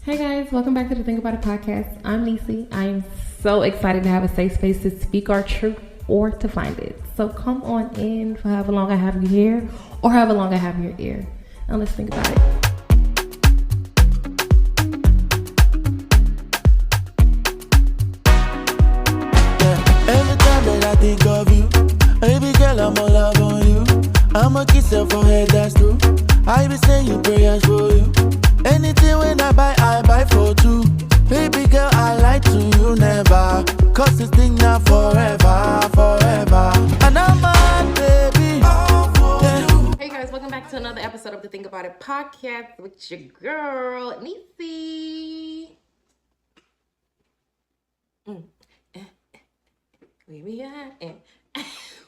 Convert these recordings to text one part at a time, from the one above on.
Hey guys, welcome back to the Think About It podcast. I'm Nisi. I'm so excited to have a safe space to speak our truth or to find it. So come on in for however long I have you here or however long I have your ear. And let's think about it. Every time that I think of you, baby girl, I'm all love on you. I'ma kiss your forehead, that's true. I be saying prayers for you. Anything when I buy for two. Baby girl, I lie to you never. Cause this thing now forever, forever. And I'm mad, baby. Hey guys, welcome back to another episode of the Think About It podcast with your girl, Nisi.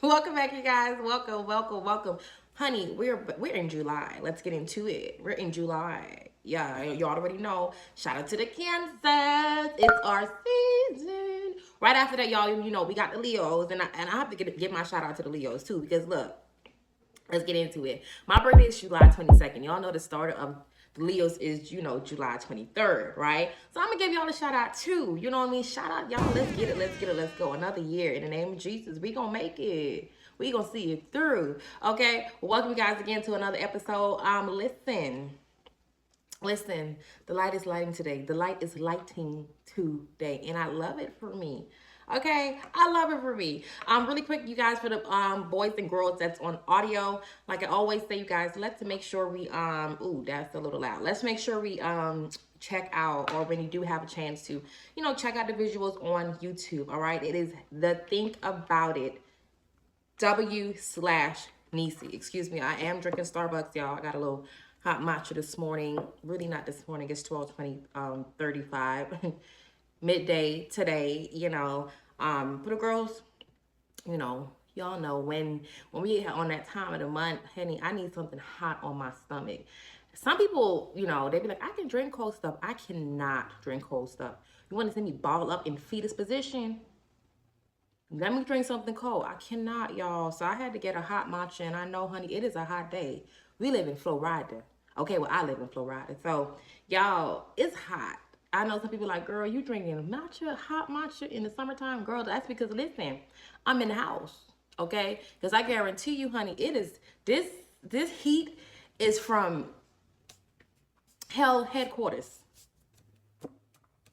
Welcome back, you guys. Welcome. Honey, we're in July. Let's get into it. We're in July. Yeah, you already know. Shout out to the Kansas. It's our season. Right after that, y'all, you know, we got the Leos. And I have to give my shout out to the Leos, too. Because, look, let's get into it. My birthday is July 22nd. Y'all know the start of the Leos is, you know, July 23rd, right? So I'm going to give y'all a shout out, too. You know what I mean? Shout out, y'all. Let's get it. Let's go. Another year. In the name of Jesus, we going to make it. We gonna see it through. Okay, welcome you guys again to another episode. Listen, the light is lighting today. The light is lighting today, and I love it for me. Okay, I love it for me. Really quick, you guys, for the boys and girls that's on audio, like I always say, you guys, let's make sure we ooh, that's a little loud. Let's make sure we check out, or when you do have a chance to, you know, check out the visuals on YouTube. All right, it is the Think About It W/Nisi. Excuse me, I am drinking Starbucks, y'all. I got a little hot matcha this morning. Really not this morning. It's 12:20, 35 midday today. You know, for the girls, you know, y'all know when we on that time of the month, honey, I need something hot on my stomach. Some people, you know, they be like, I can drink cold stuff. I cannot drink cold stuff. You want to see me ball up in fetus position? Let me drink something cold. I cannot, y'all. So I had to get a hot matcha, and I know, honey, it is a hot day. We live in Florida. Okay, well, I live in Florida. So, y'all, it's hot. I know some people like, girl, you drinking matcha, hot matcha in the summertime? Girl, that's because, listen, I'm in the house, okay? Because I guarantee you, honey, it is, this heat is from hell headquarters.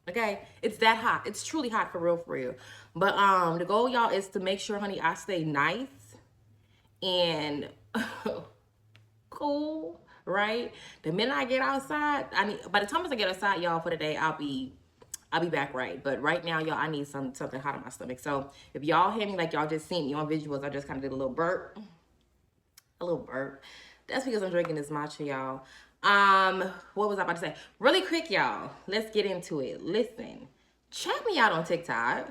Okay, it's that hot. It's truly hot for real. But the goal, y'all, is to make sure, honey, I stay nice and cool, right? The minute I get outside, by the time I get outside, y'all, for the day, I'll be back right. But right now, y'all, I need something hot in my stomach. So if y'all hear me like y'all just seen me on visuals, I just kind of did a little burp. That's because I'm drinking this matcha, y'all. What was I about to say? Really quick, y'all. Let's get into it. Listen, check me out on TikTok.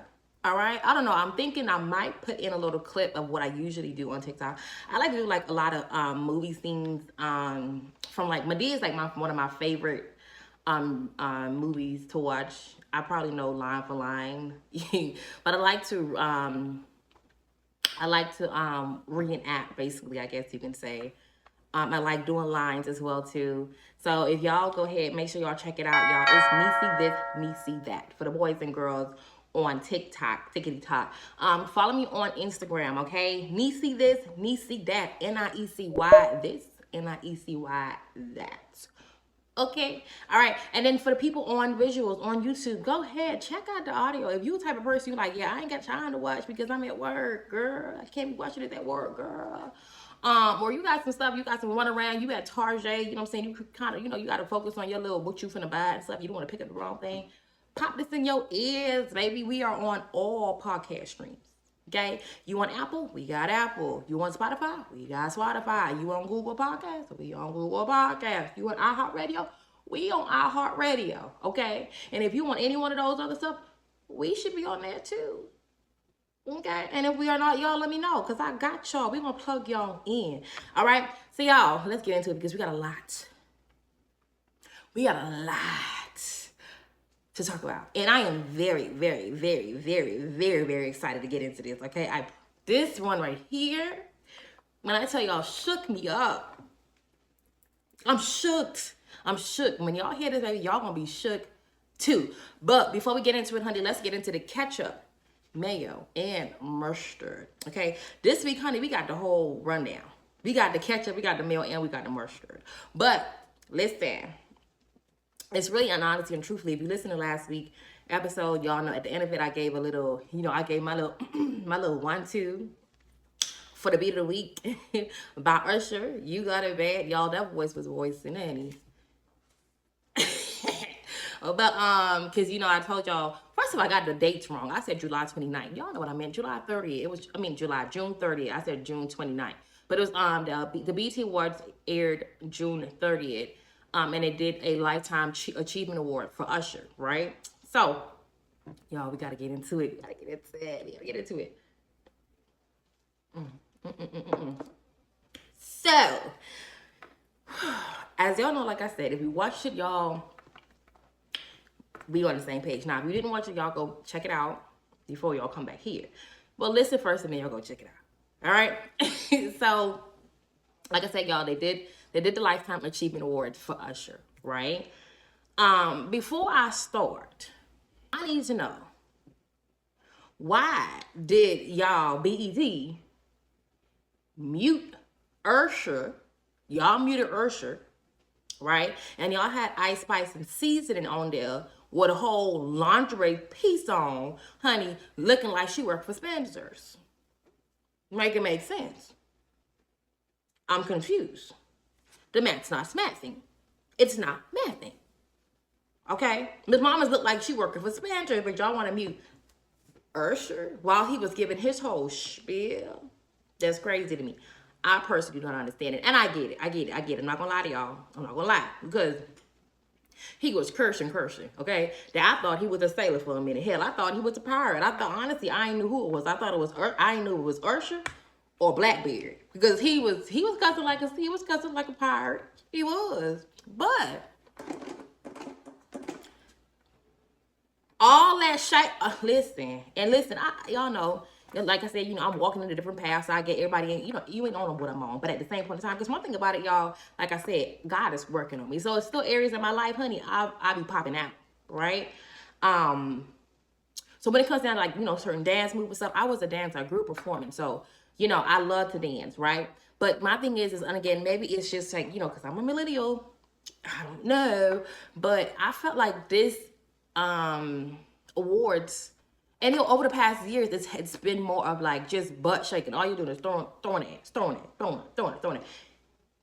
All right. I don't know. I'm thinking I might put in a little clip of what I usually do on TikTok. I like to do like a lot of movie scenes from like Madea is like one of my favorite movies to watch. I probably know line for line, but I like to reenact, basically, I guess you can say. I like doing lines as well, too. So if y'all go ahead, make sure y'all check it out, y'all. It's Nisi this, Nisi that. For the boys and girls on TikTok, TikTok. Follow me on Instagram, okay? Nisi this, Nisi that. N-I-E-C-Y this, N-I-E-C-Y that. Okay, all right. And then for the people on visuals on YouTube, go ahead, check out the audio. If you the type of person you like, yeah, I ain't got time to watch because I'm at work, girl. I can't be watching it at work, girl. Or you got some stuff, you got some run around, you at Target, you know what I'm saying? You kind of, you know, you got to focus on your little what you finna buy and stuff. You don't want to pick up the wrong thing. Pop this in your ears, baby. We are on all podcast streams. Okay, you on Apple? We got Apple. You on Spotify? We got Spotify. You on Google Podcasts? We on Google Podcasts. You on iHeartRadio? We on iHeartRadio. Okay, and if you want any one of those other stuff, we should be on there too. Okay, and if we are not, y'all let me know, because I got y'all. We're going to plug y'all in. All right, so y'all, let's get into it because we got a lot. We got a lot to talk about. And I am very, very, very, very, very, very excited to get into this, okay? This one right here, when I tell y'all, shook me up. I'm shook. I'm shook. When y'all hear this, baby, y'all gonna be shook too. But before we get into it, honey, let's get into the ketchup, mayo, and mustard. Okay, this week, honey, we got the whole rundown. We got the ketchup, we got the mayo, and we got the mustard. But listen, it's really honestly and truthfully, if you listen to last week episode, y'all know at the end of it, I gave a little, I gave my little my little 1-2 for the beat of the week by Usher. You Got It Bad. Y'all, that voice was voicing honey. But because I told y'all, first of all, I got the dates wrong. I said July 29th. Y'all know what I meant. July 30th. It was June 30th. I said June 29th. But it was the BET Awards aired June 30th. And it did a Lifetime Achievement Award for Usher, right? So, y'all, we gotta get into it. We gotta get into it. So, as y'all know, like I said, if you watched it, y'all, we on the same page. Now, if you didn't watch it, y'all go check it out before y'all come back here. Well, listen first, and then y'all go check it out. All right? So, like I said, y'all, they did the Lifetime Achievement Award for Usher, right? Before I start, I need to know, why did y'all BET mute Usher? Y'all muted Usher, right? And y'all had Ice Spice and Seasoning on there with a whole lingerie piece on, honey, looking like she worked for Spencer's. Make it make sense. I'm confused. The mat's not smashing. It's not mathing. Okay? Miss Mamas looked like she working for Spencer, but y'all want to mute Usher while he was giving his whole spiel. That's crazy to me. I personally don't understand it. And I get it. I'm not going to lie to y'all. I'm not going to lie. Because he was cursing, okay? That I thought he was a sailor for a minute. Hell, I thought he was a pirate. I thought, honestly, I ain't knew who it was. I ain't knew it was Usher or Blackbeard. Because he was cussing like a pirate. He was. But all that shit, listen, y'all know, like I said, I'm walking in a different path, so I get everybody in, you ain't on what I'm on, but at the same point in time, because one thing about it, y'all, like I said, God is working on me, so it's still areas in my life, honey, I'll be popping out, right? So when it comes down to, like, certain dance moves and stuff, I was a dancer, I grew up performing, so, I love to dance, right? But my thing is, and again, maybe it's just like, because I'm a millennial, I don't know, but I felt like this awards, and over the past years, it's been more of like just butt shaking. All you're doing is throwing it.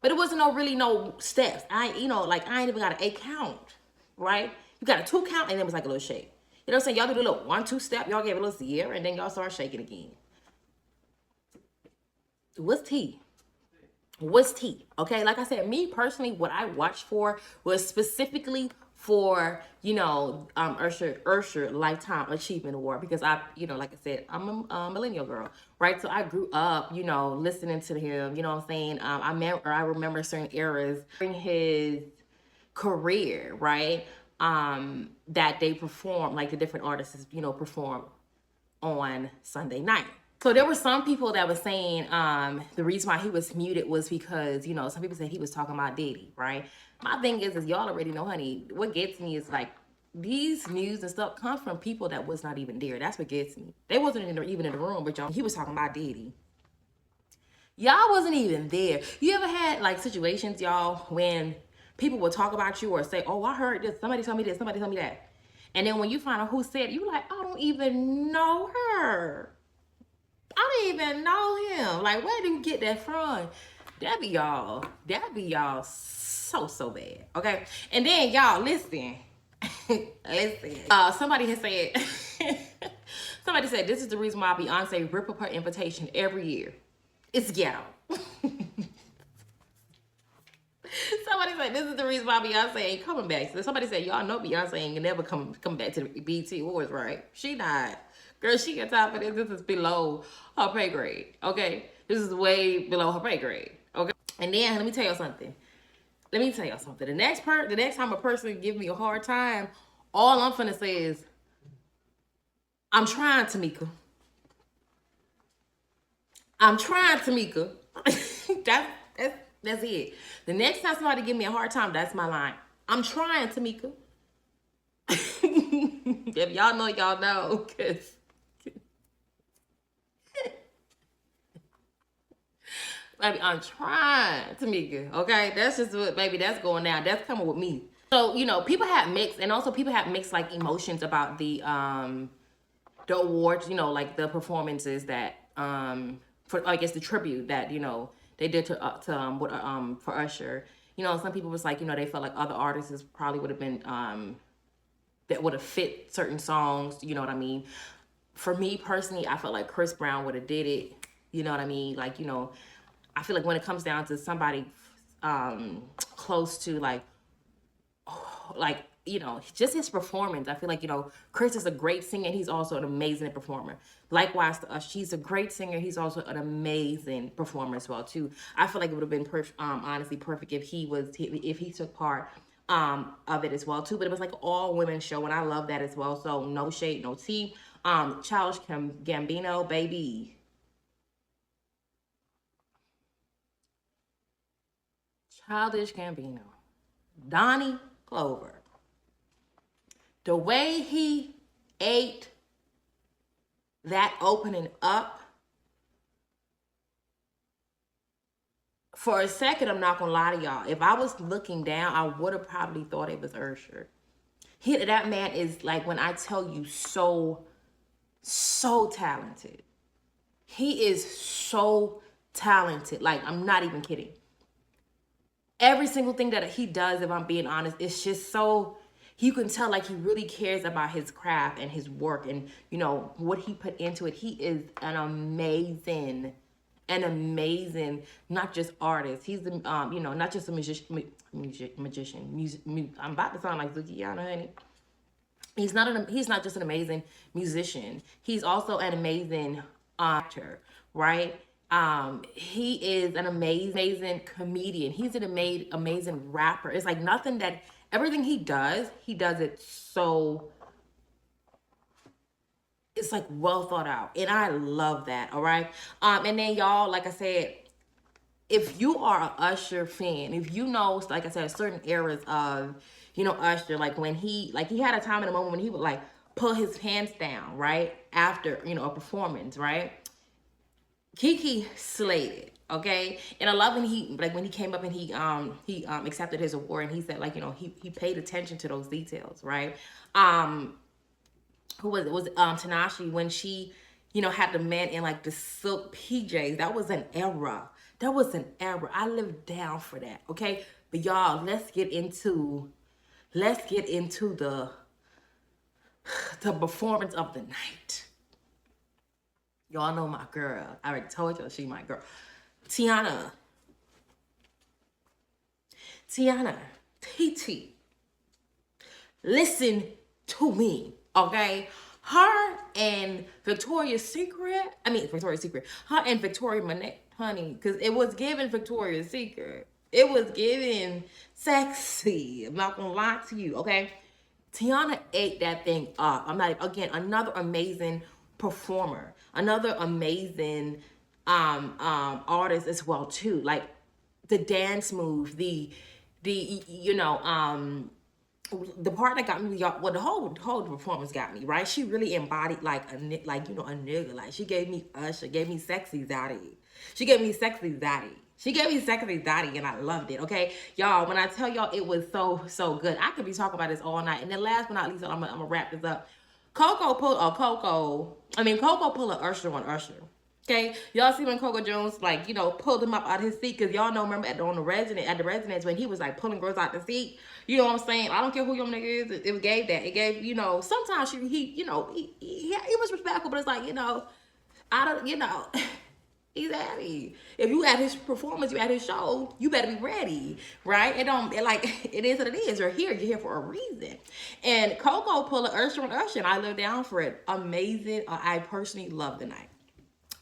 But it wasn't no steps. I ain't even got an 8 count, right? You got a 2 count, and then it was like a little shake. You know what I'm saying? Y'all do the little 1-2 step. Y'all gave it a little Sierra, and then y'all start shaking again. What's tea? Okay, like I said, me personally, what I watched for was specifically for Usher Lifetime Achievement Award, because I like I said, I'm a millennial girl, right? So I grew up listening to him, what I'm saying. I remember certain eras in his career, right, that they perform, like the different artists perform on Sunday night. So there were some people that were saying the reason why he was muted was because, some people said he was talking about Diddy, right? My thing is y'all already know, honey, what gets me is like these news and stuff come from people that was not even there. That's what gets me. They wasn't even in the room, but y'all, he was talking about Diddy. Y'all wasn't even there. You ever had like situations, y'all, when people would talk about you or say, oh, I heard this, somebody told me this, somebody told me that. And then when you find out who said it, you're like, I don't even know her. I don't even know him. Like, where did you get that from? That be y'all so bad. Okay. And then y'all listen. Somebody has said somebody said this is the reason why Beyonce rip up her invitation every year. It's ghetto. Somebody said this is the reason why Beyonce ain't coming back. So somebody said, y'all know Beyonce ain't never come back to the BET Awards, right? She not. Girl, she got time for this. This is below her pay grade, okay? This is way below her pay grade, okay? And then, let me tell you something. The next time a person give me a hard time, all I'm finna say is, I'm trying, Tamika. That's it. The next time somebody give me a hard time, that's my line. I'm trying, Tamika. If y'all know, y'all know. Cause baby, I'm trying, Tamika. Okay, that's just what, baby, that's going down. That's coming with me. So, you know, people have mixed, and also people have mixed like emotions about the awards, you know, like the performances that for, I guess, the tribute that, you know, they did for Usher. You know, some people was like, you know, they felt like other artists probably would have been that would have fit certain songs, you know what I mean? For me personally, I felt like Chris Brown would have did it, you know what I mean? Like, you know, I feel like when it comes down to somebody close to like, you know, just his performance, I feel like, you know, Chris is a great singer and he's also an amazing performer. Likewise to us, she's a great singer, he's also an amazing performer as well too. I feel like it would have been honestly perfect if he took part of it as well too. But it was like all women show, and I love that as well. So no shade, no tea. Childish Gambino, baby. Childish Gambino. Donnie Clover. The way he ate that opening up, for a second, I'm not gonna lie to y'all. If I was looking down, I would have probably thought it was Usher. That man is, like, when I tell you, so talented. He is so talented. Like, I'm not even kidding. Every single thing that he does, if I'm being honest, it's just so, you can tell like he really cares about his craft and his work and, you know, what he put into it. He is an amazing, not just artist. He's the, you know, not just a magician. I'm about to sound like Zukiana, honey. He's not just an amazing musician. He's also an amazing actor, right? He is an amazing comedian. He's an amazing rapper. It's like nothing that, everything he does it so, it's like well thought out. And I love that, all right? And then y'all, like I said, if you are an Usher fan, if you know, like I said, certain eras of, you know, Usher, like when he had a time in a moment when he would like pull his pants down, right? After, you know, a performance, right? Kiki slayed it, okay? And I love when he came up and he accepted his award, and he said, like, you know, he paid attention to those details, right? Who was it? Was Tanashi, when she, you know, had the man in like the silk PJs. That was an era. I lived down for that, okay? But y'all, let's get into the performance of the night. Y'all know my girl. I already told y'all she my girl. Tiana, TT. Listen to me, okay? Her and Victoria's Secret. Her and Victoria Monet, honey, because it was giving Victoria's Secret. It was giving sexy. I'm not gonna lie to you, okay? Tiana ate that thing up. Another amazing performer, another amazing artist as well too. Like the dance move, the you know, the part that got me, well, the whole performance got me, right? She really embodied like a nigga. Like she gave me Usher, gave me sexy Zaddy. She gave me sexy Zaddy, and I loved it, okay? Y'all, when I tell y'all it was so good, I could be talking about this all night. And then last but not least, I'm gonna wrap this up. Coco pulled an Usher on Usher. Okay, y'all see when Coco Jones, like, you know, pulled him up out of his seat, because y'all know, remember at the residence when he was like pulling girls out the seat. You know what I'm saying? I don't care who your nigga is. It gave that. It gave, you know, sometimes he was respectful, but it's like, you know, he's happy. If you at his performance, you at his show, you better be ready, right? It is what it is. You're here for a reason. And Coco pulled an Usher on Usher, and I lived down for it. Amazing. I personally loved the night.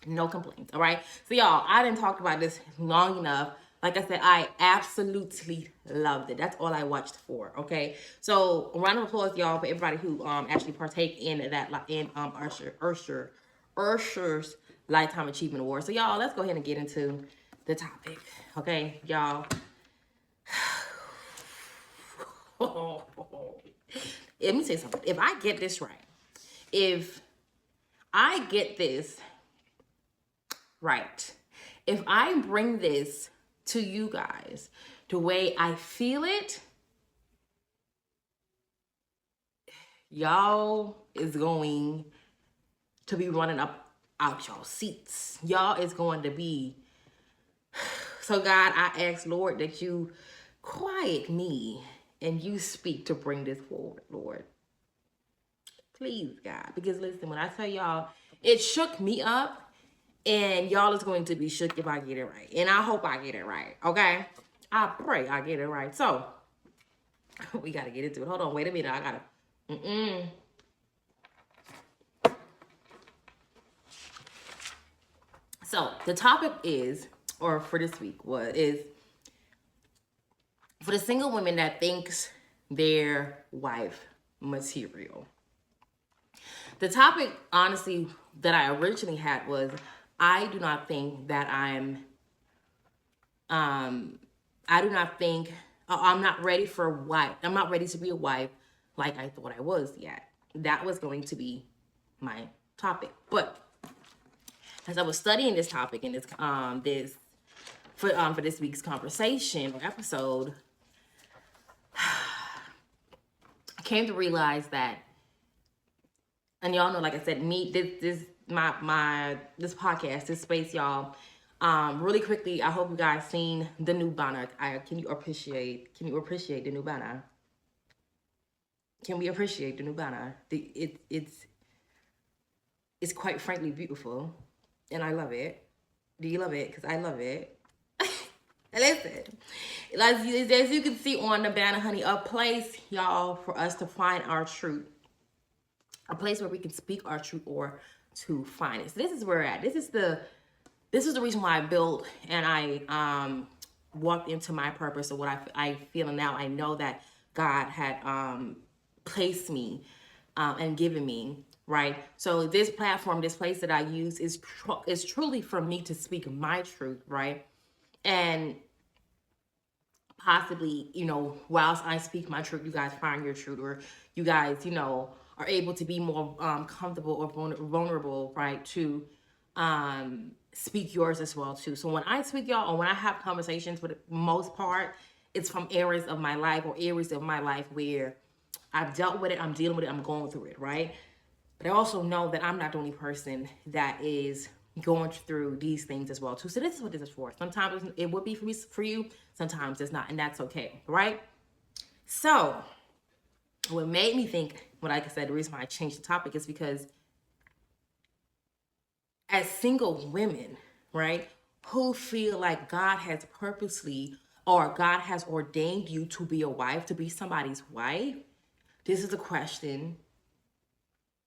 No complaints, all right? So, y'all, I didn't talk about this long enough. Like I said, I absolutely loved it. That's all I watched for, okay? So, a round of applause, y'all, for everybody who actually partake in that, in Usher's Lifetime Achievement Award. So, y'all, let's go ahead and get into the topic, okay? Y'all, Let me say something. If I get this right, if I get this right, if I bring this to you guys the way I feel it, y'all is going to be running up out y'all seats. Y'all is going to be. So God, I ask, Lord, that you quiet me and you speak to bring this forward, Lord. Please, God. Because listen, when I tell y'all, it shook me up, and y'all is going to be shook if I get it right. And I hope I get it right, okay? I pray I get it right. So, we got to get into it. Hold on, wait a minute. I got to... So, the topic is, or for this week, is for the single women that thinks their wife material. The topic, honestly, that I originally had was, I do not think that I'm not ready for a wife. I'm not ready to be a wife like I thought I was yet. That was going to be my topic. But as I was studying this topic and for this week's conversation or episode, I came to realize that, and y'all know, like I said, this podcast, this space, y'all. Really quickly, I hope you guys seen the new banner. Can you appreciate the new banner? Can we appreciate the new banner? It's quite frankly beautiful, and I love it. Do you love it? Because I love it. Listen, as you can see on the banner, honey, a place, y'all, for us to find our truth. A place where we can speak our truth or to find it. So this is where we're at. This is the reason why I built and I walked into my purpose of what I feel, and now I know that God had placed me and given me, right? So this platform, this place that I use is truly for me to speak my truth, right? And possibly, whilst I speak my truth, you guys find your truth, or you guys, are able to be more comfortable or vulnerable, right, to speak yours as well too. So when I speak, y'all, or when I have conversations, for the most part, it's from areas of my life where I've dealt with it, I'm dealing with it, I'm going through it, right? But I also know that I'm not the only person that is going through these things as well too. So this is what this is for. Sometimes it would be for you, sometimes it's not, and that's okay, right? So what made me think, like I said, the reason why I changed the topic is because as single women, right, who feel like God has purposely or God has ordained you to be a wife, to be somebody's wife, this is a question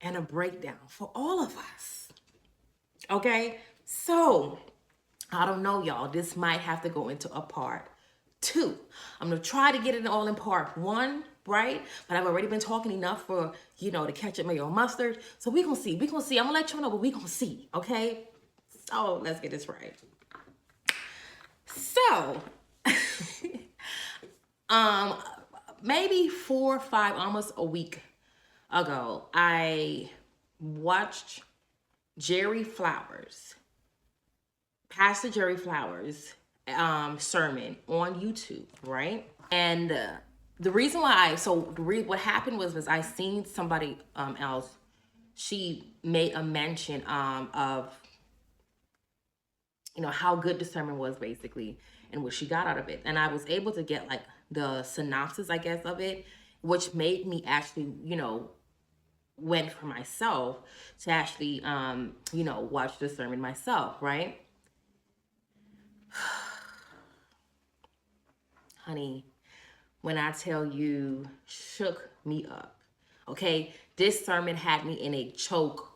and a breakdown for all of us. Okay? So, I don't know, y'all. This might have to go into a part 2. I'm going to try to get it all in part 1, right? But I've already been talking enough for, the ketchup, mayo, mustard. So we're going to see. I'm going to let you know, but we're going to see, okay? So, let's get this right. So, maybe 4 or 5, almost a week ago, I watched Pastor Jerry Flowers' sermon on YouTube, right? And the reason why what happened was I seen somebody else, she made a mention of how good the sermon was, basically, and what she got out of it. And I was able to get like the synopsis, I guess, of it, which made me actually, went for myself to actually, watch the sermon myself, right? Honey, when I tell you, shook me up, okay? This sermon had me in a choke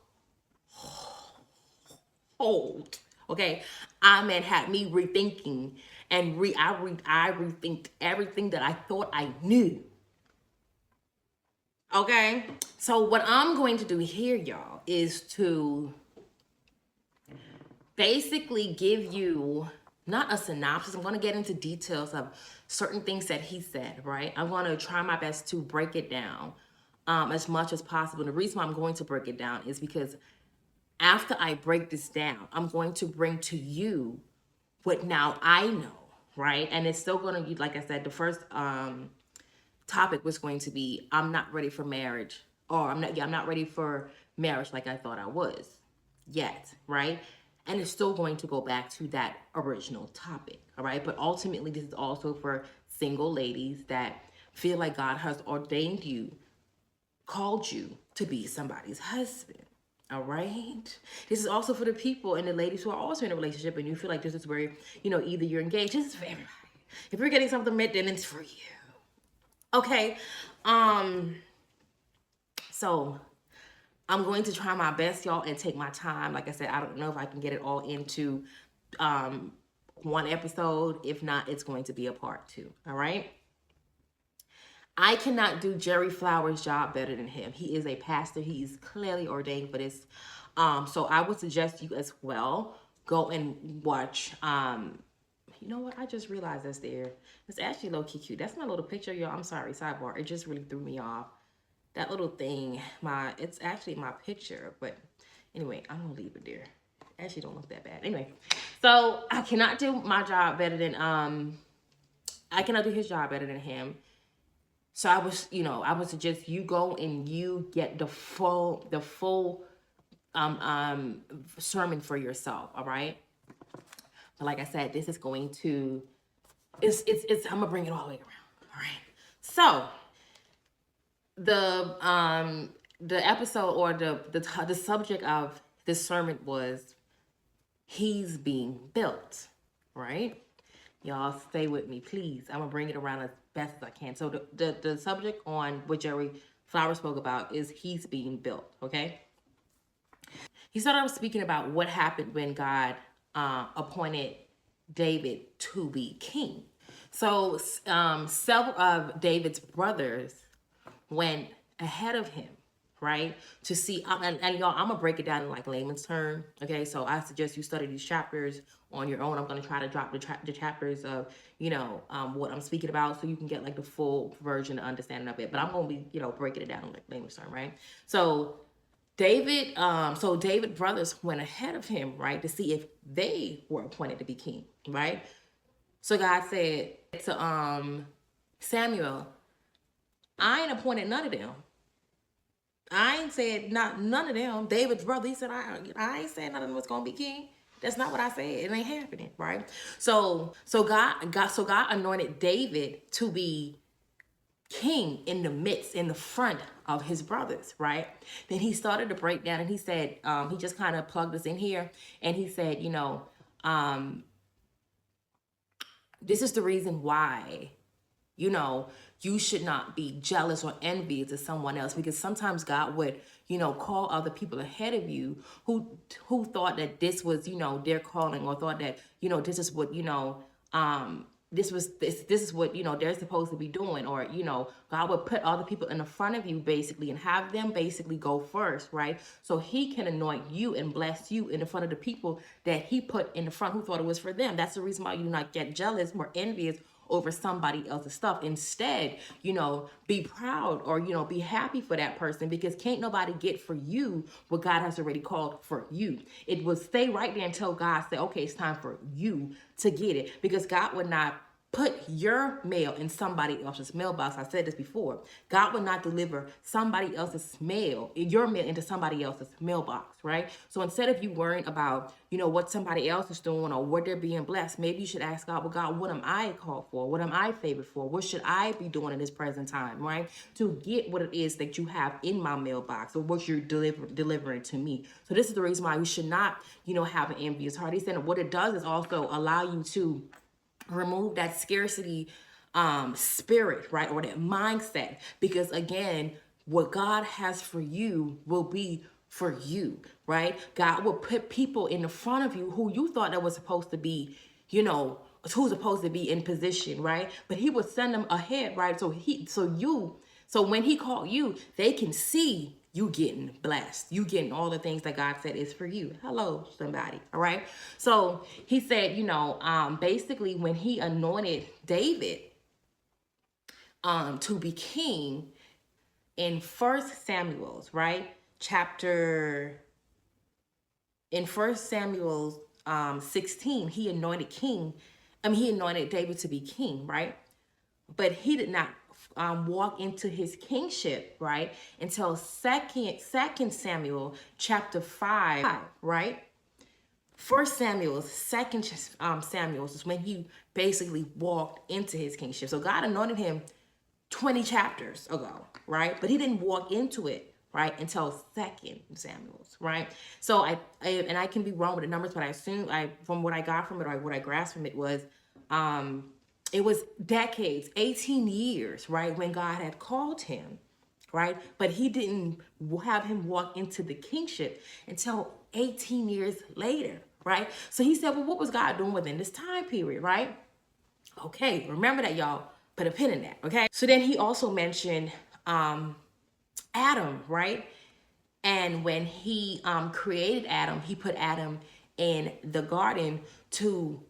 hold, okay? It had me rethinking, and I rethinked everything that I thought I knew. Okay, so what I'm going to do here, y'all, is to basically give you not a synopsis. I'm going to get into details of certain things that he said, right? I'm going to try my best to break it down as much as possible. And the reason why I'm going to break it down is because after I break this down, I'm going to bring to you what now I know, right? And it's still going to be, like I said, the first topic was going to be, I'm not ready for marriage, or I'm not ready for marriage like I thought I was yet, right? And it's still going to go back to that original topic, all right? But ultimately, this is also for single ladies that feel like God has ordained you, called you to be somebody's husband, all right? This is also for the people and the ladies who are also in a relationship and you feel like this is where, either you're engaged. This is for everybody. If you're getting something met, then it's for you. Okay? So I'm going to try my best, y'all, and take my time. Like I said, I don't know if I can get it all into one episode. If not, it's going to be a part 2. All right? I cannot do Jerry Flowers' job better than him. He is a pastor. He is clearly ordained for this. So I would suggest you as well go and watch. You know what? I just realized that's there. It's actually low-key cute. That's my little picture, y'all. I'm sorry, sidebar. It just really threw me off. That little thing, it's actually my picture, but anyway, I'm gonna leave it there. Actually don't look that bad. Anyway, so I cannot do my job better than I cannot do his job better than him. So I would suggest you go and you get the full sermon for yourself, all right? But like I said, this is going to I'm gonna bring it all the way around. All right. So the episode or the subject of this sermon was he's being built, right? Y'all stay with me, please. I'm gonna bring it around as best as I can. So the subject on what Jerry Flowers spoke about is he's being built, okay? He started off speaking about what happened when God appointed David to be king. So several of David's brothers went ahead of him, right? To see, and y'all, I'm gonna break it down in like layman's term, okay? So I suggest you study these chapters on your own. I'm gonna try to drop the chapters of, what I'm speaking about so you can get like the full version of understanding of it. But I'm gonna be, breaking it down in like layman's term, right? So David brothers went ahead of him, right? To see if they were appointed to be king, right? So God said to Samuel, I ain't appointed none of them. I ain't said none of them. David's brother, he said, I ain't said none of them was gonna be king. That's not what I said. It ain't happening, right? So God anointed David to be king in the front of his brothers, right? Then he started to break down and he said, he just kind of plugged us in here and he said, this is the reason why, you should not be jealous or envious of someone else, because sometimes God would, call other people ahead of you who thought that this was, their calling, or thought that, this is what, this is what, they're supposed to be doing, or, God would put other people in the front of you basically and have them basically go first, right? So he can anoint you and bless you in the front of the people that he put in the front who thought it was for them. That's the reason why you do not get jealous or envious over somebody else's stuff. Instead, be proud or, be happy for that person, because can't nobody get for you what God has already called for you. It will stay right there until God said, okay, it's time for you to get it, because God would not put your mail in somebody else's mailbox. I said this before. God will not deliver somebody else's mail, your mail, into somebody else's mailbox, right? So instead of you worrying about, what somebody else is doing or what they're being blessed, maybe you should ask God, well, God, what am I called for? What am I favored for? What should I be doing in this present time, right? To get what it is that you have in my mailbox, or what you're delivering to me. So this is the reason why we should not, have an envious heart. He said what it does is also allow you to remove that scarcity spirit, right? Or that mindset. Because again, what God has for you will be for you, right? God will put people in the front of you who you thought that was supposed to be, who's supposed to be in position, right? But he would send them ahead, right? So when he called you, they can see you getting blessed. You getting all the things that God said is for you. Hello, somebody. All right. So he said, basically when he anointed David to be king in First Samuel's, right? In First Samuel 16, he anointed David to be king, right? But he did not walk into his kingship, right, until second Samuel chapter 5, right? First Samuel, second Samuel is when he basically walked into his kingship. So God anointed him 20 chapters ago, right? But he didn't walk into it, right, until second Samuel's, right? So I can be wrong with the numbers, but I assume from what I got from it, or what I grasped from it was decades, 18 years, right, when God had called him, right? But he didn't have him walk into the kingship until 18 years later, right? So he said, well, what was God doing within this time period, right? Okay, remember that, y'all. Put a pin in that, okay? So then he also mentioned Adam, right? And when he created Adam, he put Adam in the garden to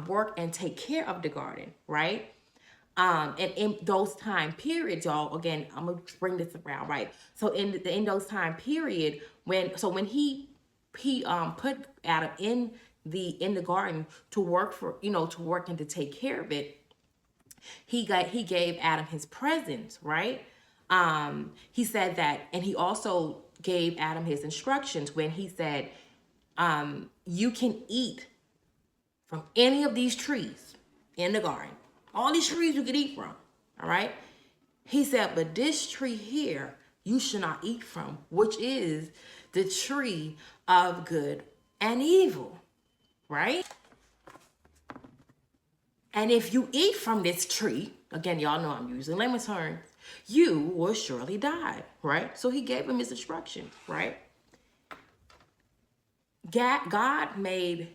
work and take care of the garden, right? And in those time periods, y'all, again, I'm gonna bring this around, right? So in those time period, when he put Adam in the garden to work and to take care of it, he gave Adam his presence, right? He said that, and he also gave Adam his instructions when he said, you can eat from any of these trees in the garden. All these trees you can eat from, all right? He said, but this tree here, you should not eat from, which is the tree of good and evil, right? And if you eat from this tree, again, y'all know I'm using layman's terms, you will surely die, right? So he gave him his instructions, right? God made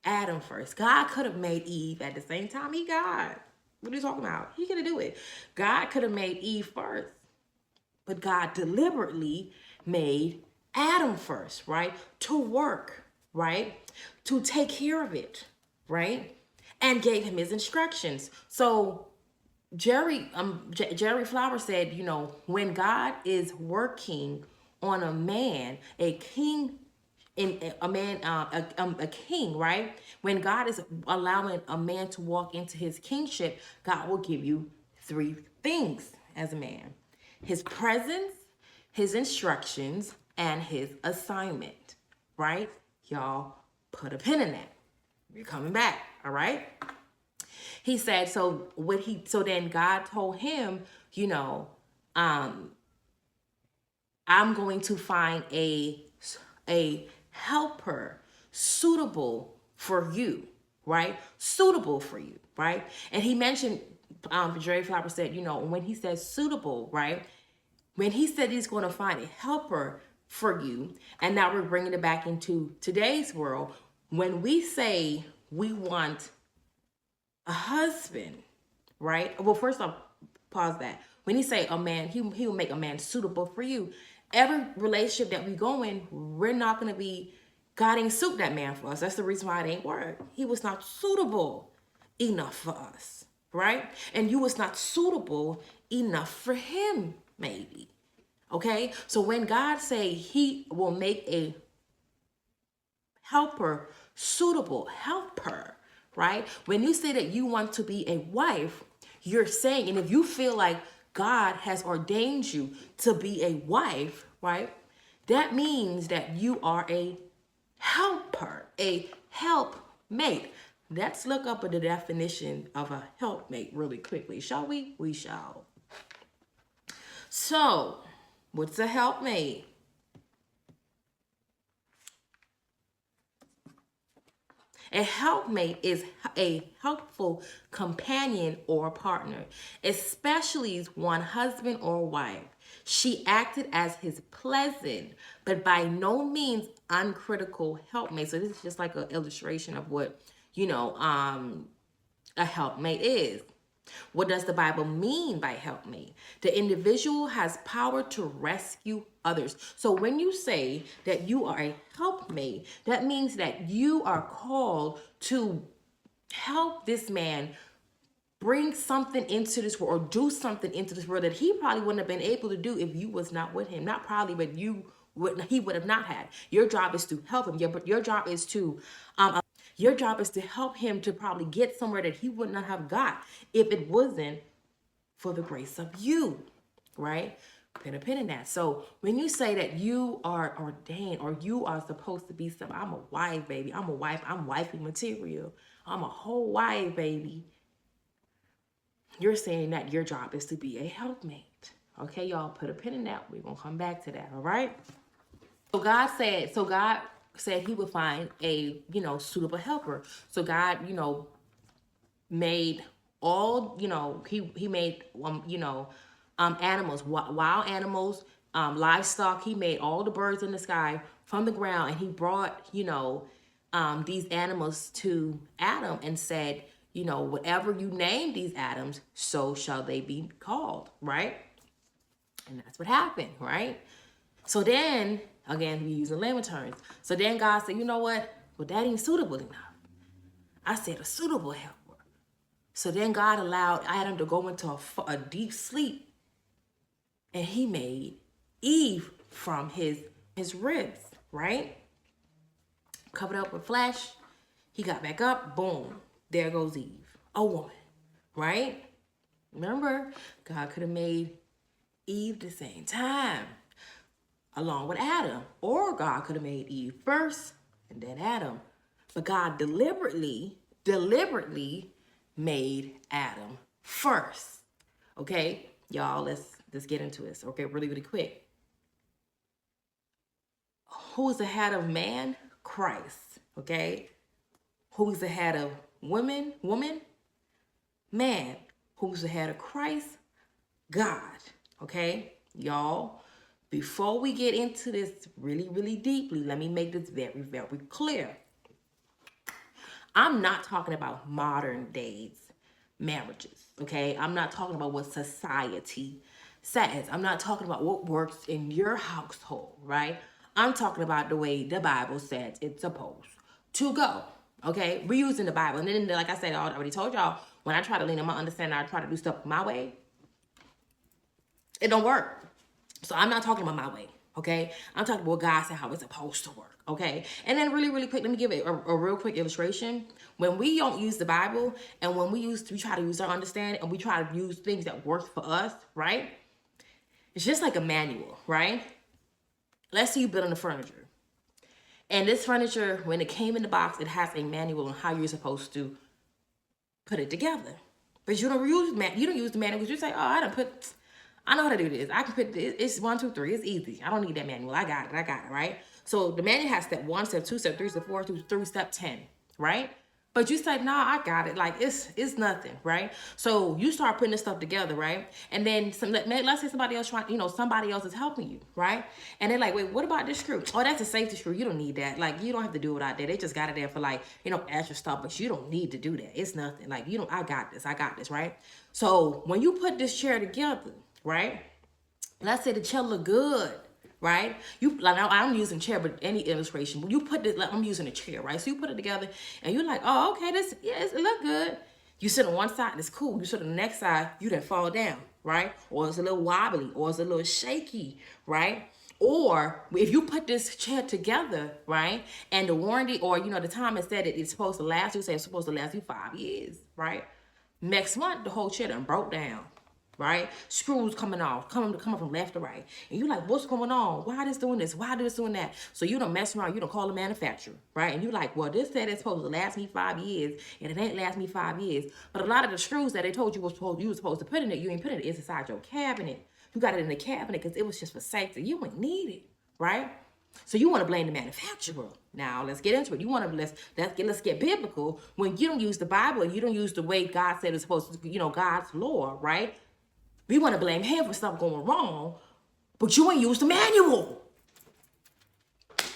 Adam first. God could have made Eve at the same time he God. What are you talking about? He could have do it. God could have made Eve first. But God deliberately made Adam first, right? To work, right? To take care of it, right? And gave him his instructions. So Jerry Flower said, when God is working on a man, a king, a king, right? When God is allowing a man to walk into his kingship, God will give you three things as a man: his presence, his instructions, and his assignment, right? Y'all put a pin in that. You're coming back, all right? He said, so then God told him, I'm going to find a helper suitable for you, right? Suitable for you, right? And he mentioned, Jerry Flower said, when he says suitable, right? When he said he's going to find a helper for you, and now we're bringing it back into today's world, when we say we want a husband, right? Well, first off, pause that. When he say a man, he will make a man suitable for you. Every relationship that we go in, we're not going to be, God ain't suit that man for us. That's the reason why it ain't work. He was not suitable enough for us, right? And you was not suitable enough for him, maybe. Okay? So when God say he will make a helper suitable, helper, right? When you say that you want to be a wife, you're saying, and if you feel like God has ordained you to be a wife, right? That means that you are a helper, a helpmate. Let's look up the definition of a helpmate really quickly, shall we? We shall. So, what's a helpmate? A helpmate is a helpful companion or partner, especially one husband or wife. She acted as his pleasant, but by no means uncritical helpmate. So this is just like an illustration of what, a helpmate is. What does the Bible mean by helpmate? The individual has power to rescue others. So when you say that you are a helpmate, that means that you are called to help this man bring something into this world or do something into this world that he probably wouldn't have been able to do if you was not with him. Not probably, but he would have not had. Your job is to help him. Your job is to help him to probably get somewhere that he would not have got if it wasn't for the grace of you, right? Put a pin in that. So when you say that you are ordained or you are supposed to be something, I'm a wife, baby. I'm a wife. I'm wifey material. I'm a whole wife, baby. You're saying that your job is to be a helpmate. Okay, y'all, put a pin in that. We're going to come back to that, all right? So God said he would find a, suitable helper. So God, made all, he made, animals, wild animals, livestock. He made all the birds in the sky from the ground. And he brought, these animals to Adam and said, whatever you name these atoms, so shall they be called, right? And that's what happened, right? So then, again, we using layman terms. So then God said, you know what? Well, that ain't suitable enough. I said a suitable helper. So then God allowed Adam to go into a deep sleep. And he made Eve from his ribs, right? Covered up with flesh. He got back up, boom. There goes Eve, a woman, right? Remember, God could have made Eve the same time, along with Adam. Or God could have made Eve first and then Adam. But God deliberately made Adam first. Okay, y'all, let's get into this, okay, really, really quick. Who's the head of man? Christ, okay? Who's the head of woman? Man. Who's the head of Christ? God, okay? Y'all, before we get into this really, really deeply, let me make this very, very clear. I'm not talking about modern days marriages, okay? I'm not talking about what society says. I'm not talking about what works in your household, right? I'm talking about the way the Bible says it's supposed to go, okay? We're using the Bible. And then, like I said, I already told y'all, when I try to lean on my understanding, I try to do stuff my way, it don't work. So I'm not talking about my way, okay? I'm talking about what God said, how it's supposed to work, okay? And then really, really quick, let me give it a real quick illustration. When we don't use the Bible and when we try to use our understanding and we try to use things that work for us, right? It's just like a manual, right? Let's say you're building a furniture. And this furniture, when it came in the box, it has a manual on how you're supposed to put it together. But you don't use the manual because you say, oh, I know how to do this. I can put this. It's 1, 2, 3. It's easy. I don't need that manual. I got it, right? So the manual has step 1, step 2, step 3, step 4, step 3, step 10, right? But you say, no, I got it. Like, it's nothing, right? So you start putting this stuff together, right? And then let's say somebody else somebody else is helping you, right? And they're like, wait, what about this screw? Oh, that's a safety screw. You don't need that. Like, you don't have to do it out there. They just got it there for extra stuff, but you don't need to do that. It's nothing. Like, I got this, right? So when you put this chair together, right? Let's say the chair look good, right? I'm using chair, but any illustration. When you put this, I'm using a chair, right? So you put it together, and you're like, oh, okay, it look good. You sit on one side, it's cool. You sit on the next side, you didn't fall down, right? Or it's a little wobbly, or it's a little shaky, right? Or if you put this chair together, right, and the warranty, or the time it said it's supposed to last, you say it's supposed to last you 5 years, right? Next month, the whole chair done broke down. Right? Screws coming off, coming from left to right. And you're like, what's going on? Why this doing this? Why this doing that? So you don't mess around, you don't call the manufacturer, right? And you're like, well, this said it's supposed to last me 5 years, and it ain't last me 5 years. But a lot of the screws that they told you you were supposed to put in it, you ain't put it, it's inside your cabinet. You got it in the cabinet because it was just for safety. You ain't need it, right? So you want to blame the manufacturer. Now let's get into it. You want to let's get biblical. When you don't use the Bible and you don't use the way God said it's supposed to, God's law, right? We want to blame him for something going wrong, but you ain't used the manual.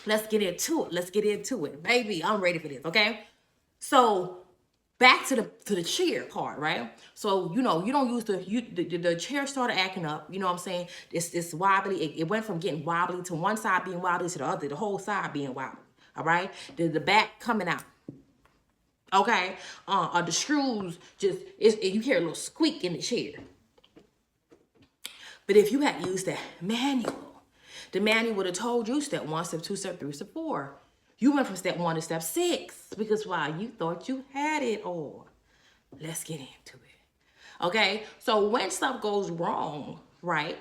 Let's get into it. Baby, I'm ready for this, okay? So back to the chair part, right? So, you know, you don't use the chair started acting up, you know what I'm saying? It's wobbly. It went from getting wobbly to one side being wobbly to the other, the whole side being wobbly. All right? The back coming out. Okay? The screws just, you hear a little squeak in the chair. But if you had used that manual, the manual would have told you step 1, step 2, step 3, step 4. You went from step 1 to step 6 because why? You thought you had it all. Let's get into it. Okay? So when stuff goes wrong, right?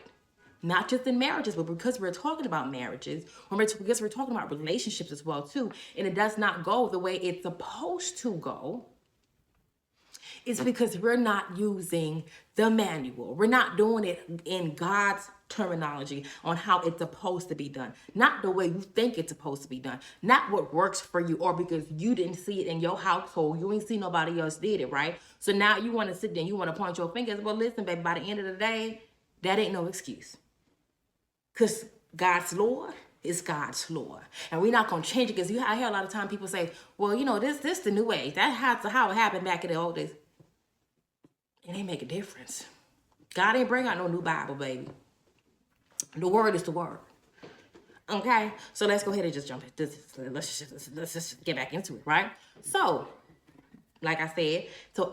Not just in marriages, but because we're talking about marriages, because we're talking about relationships as well too, and it does not go the way it's supposed to go, it's because we're not using the manual. We're not doing it in God's terminology on how it's supposed to be done. Not the way you think it's supposed to be done. Not what works for you, or because you didn't see it in your household. You ain't see nobody else did it, right? So now you want to sit there and you want to point your fingers. Well, listen, baby, by the end of the day, that ain't no excuse. Because God's law is God's law. And we're not going to change it, because I hear a lot of time people say, well, you know, this the new age. That's how it happened back in the old days. It ain't make a difference. God ain't bring out no new Bible, baby. The word is the word. Okay? So let's go ahead and just jump it. Let's just get back into it, right? So, like I said, so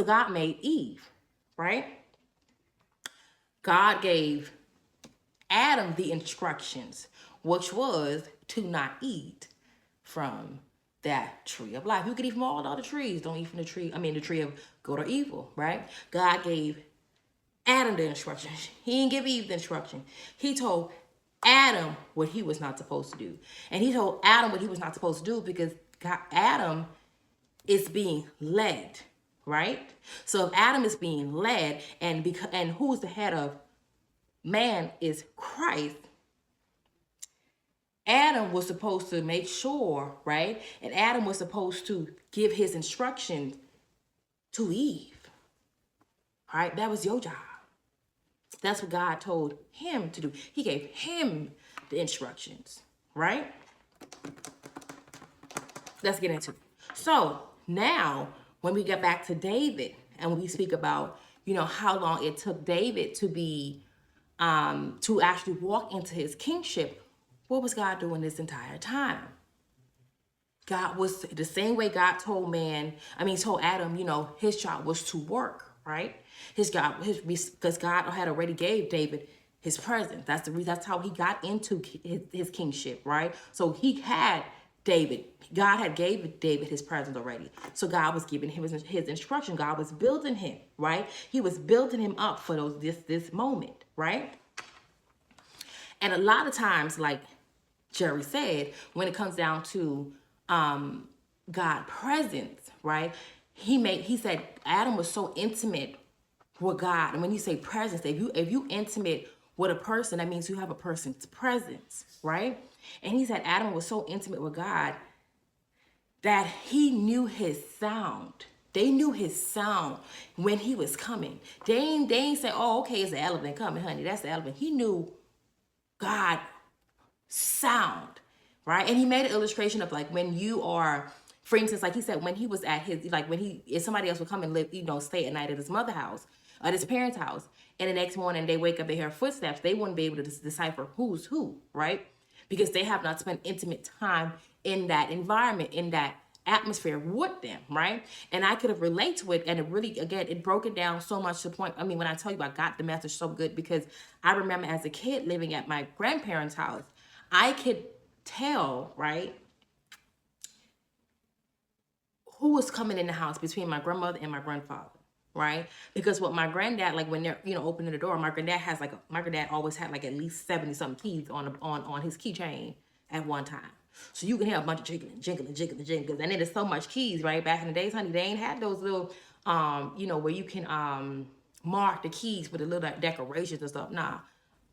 God made Eve, right? God gave Adam the instructions, which was to not eat from that tree of life. You could eat from all the other trees. Don't eat from the tree of good or evil, right? God gave Adam the instruction. He didn't give Eve the instruction. He told Adam what he was not supposed to do. And he told Adam what he was not supposed to do because Adam is being led, right? So if Adam is being led, and who's the head of man is Christ, Adam was supposed to make sure, right? And Adam was supposed to give his instructions to Eve. All right? That was your job. That's what God told him to do. He gave him the instructions, right? Let's get into it. So now, when we get back to David, and when we speak about, you know, how long it took David to be, to actually walk into his kingship, what was God doing this entire time? God was the same way God told Adam, you know, his job was to work, right? Because God had already gave David his presence. That's the reason. That's how he got into his kingship, right? So he had David. God had gave David his presence already. So God was giving him his instruction. God was building him, right? He was building him up for this moment, right? And a lot of times, like Jerry said, when it comes down to God's presence, right? He said Adam was so intimate with God. And when you say presence, if you intimate with a person, that means you have a person's presence, right? And he said Adam was so intimate with God that he knew his sound. They knew his sound when he was coming. They ain't say, oh, okay, it's the elephant coming, honey. That's the elephant. He knew God sound, right? And he made an illustration of like when you are, for instance, like he said, when he was at his, like if somebody else would come and live, you know, stay at night at his mother's house, at his parents' house, and the next morning they wake up and hear footsteps, they wouldn't be able to decipher who's who, right? Because they have not spent intimate time in that environment, in that atmosphere with them, right? And I could have related to it, and it really, again, it broke it down so much to the point. I mean, when I tell you I got the message so good, because I remember as a kid living at my grandparents' house, I could tell, right, who was coming in the house between my grandmother and my grandfather, right? Because what my granddad, like when they're, you know, opening the door, my granddad always had like at least 70 something keys on his keychain at one time. So you can hear a bunch of jiggling. And then there's so much keys, right? Back in the days, honey, they ain't had those little, you know, where you can mark the keys with the little decorations and stuff. Nah,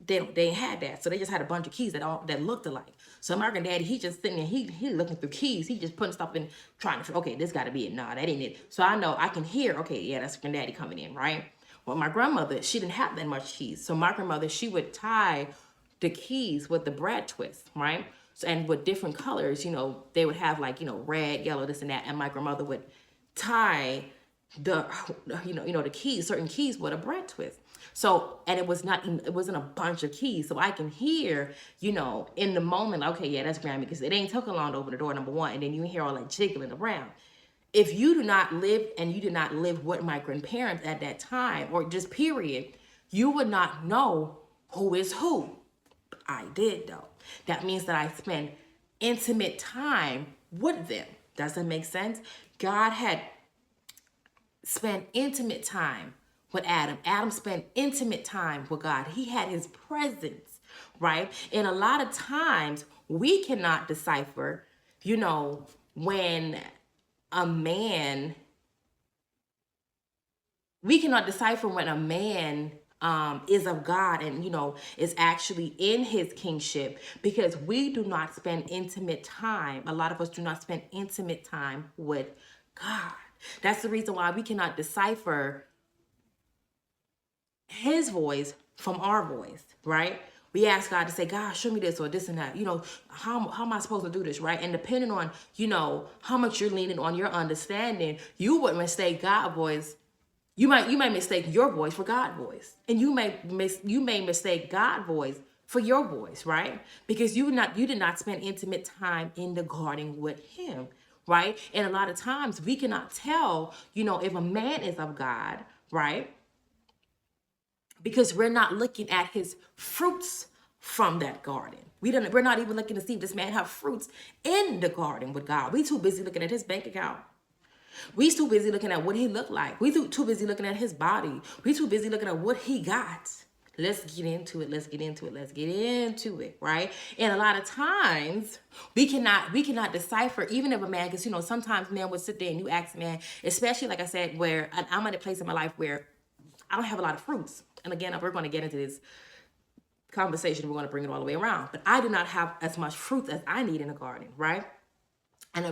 they ain't had that. So they just had a bunch of keys that looked alike. So my granddaddy, he just sitting there, he looking through keys. He just putting stuff in, trying to, okay, this got to be it. Nah, that ain't it. So I know, I can hear, okay, yeah, that's granddaddy coming in, right? Well, my grandmother, she didn't have that much keys. So my grandmother, she would tie the keys with the bread twist, right? So, and with different colors, they would have like, red, yellow, this and that. And my grandmother would tie the, the keys, certain keys with a bread twist. So, and it wasn't a bunch of keys. So I can hear, in the moment, okay, yeah, that's Grammy, because it ain't took a long to open the door, number one. And then you hear all that jiggling around. If you do not live, and you did not live with my grandparents at that time, or just period, you would not know who is who. I did though. That means that I spend intimate time with them. Does that make sense? God had spent intimate time with Adam. Adam spent intimate time with God. He had his presence, right? And a lot of times we cannot decipher, when a man, is of God and, is actually in his kingship, because we do not spend intimate time. A lot of us do not spend intimate time with God. That's the reason why we cannot decipher his voice from our voice, right? We ask God to say, God, show me this or this and that. How am I supposed to do this, right? And depending on, how much you're leaning on your understanding, you would mistake God's voice. You may mistake your voice for God's voice. And you may mistake God's voice for your voice, right? Because you did not spend intimate time in the garden with him, right? And a lot of times we cannot tell, if a man is of God, right? Because we're not looking at his fruits from that garden. We're not even looking to see if this man have fruits in the garden with God. We too busy looking at his bank account. We too busy looking at what he looked like. We too busy looking at his body. We too busy looking at what he got. Let's get into it, right? And a lot of times we cannot decipher, even if a man, because sometimes men would sit there and you ask man, especially like I said, where I'm at a place in my life where I don't have a lot of fruits. And again, we're going to get into this conversation. We're going to bring it all the way around. But I do not have as much fruit as I need in the garden, right? And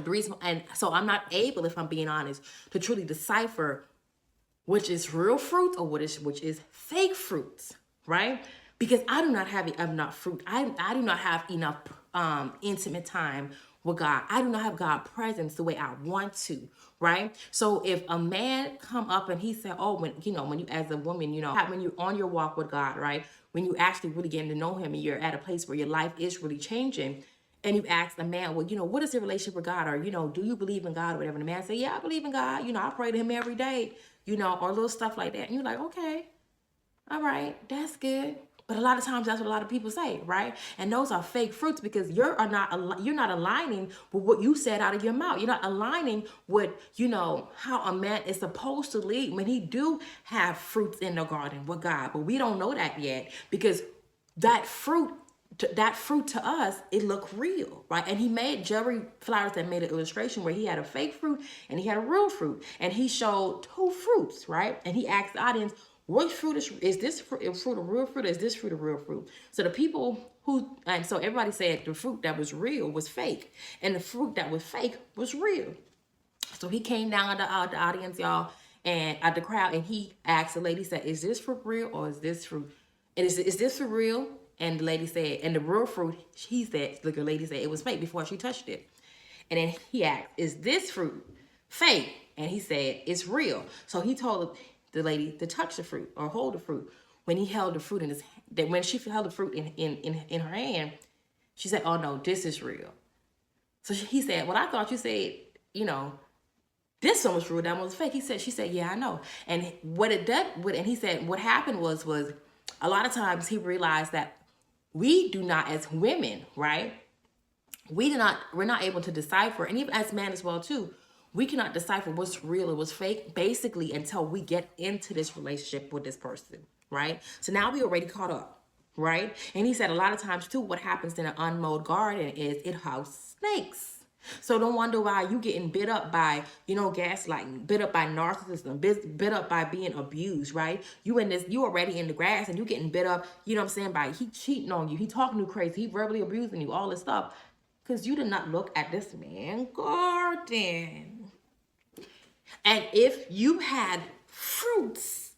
so I'm not able, if I'm being honest, to truly decipher which is real fruit or which is fake fruits, right? Because I do not have enough fruit. I do not have enough intimate time with God. I do not have God's presence the way I want to, right? So if a man come up and he said, oh, when you as a woman, when you're on your walk with God, right? When you actually really getting to know him and you're at a place where your life is really changing, and you ask the man, well, what is your relationship with God? Or, do you believe in God or whatever? And the man say, yeah, I believe in God. I pray to him every day, or little stuff like that. And you're like, okay, all right, that's good. But a lot of times that's what a lot of people say, right? And those are fake fruits, because you're not aligning with what you said out of your mouth. You're not aligning with, how a man is supposed to lead when he do have fruits in the garden with God. But we don't know that yet, because that fruit to us, it looked real, right? And he made Jerry Flowers that made an illustration where he had a fake fruit and he had a real fruit, and he showed two fruits, right? And he asked the audience, which fruit is this fruit a real fruit? Is this fruit a real fruit? So the people and so everybody said the fruit that was real was fake, and the fruit that was fake was real. So he came down to the audience, y'all, and at the crowd, and he asked the lady, said, is this fruit real or is this fruit? And is this for real? And the lady said, and the real fruit, the lady said it was fake before she touched it. And then he asked, is this fruit fake? And he said, it's real. So he told the lady to touch the fruit or hold the fruit. When he held the fruit when she held the fruit in her hand, she said, oh no, this is real. So he said, well, I thought you said, this one was real, that one was fake. She said, yeah, I know. And and he said, what happened was a lot of times he realized that we do not, as women, right? We're not able to decipher, and even as men as well too, we cannot decipher what's real and what's fake, basically, until we get into this relationship with this person, right? So now we already caught up, right? And he said a lot of times too, what happens in an unmowed garden is it houses snakes. So don't wonder why you getting bit up by, gaslighting, bit up by narcissism, bit up by being abused, right? You already in the grass and you getting bit up, by he cheating on you, he talking to you crazy, he verbally abusing you, all this stuff. Because you did not look at this man's garden. And if you had fruits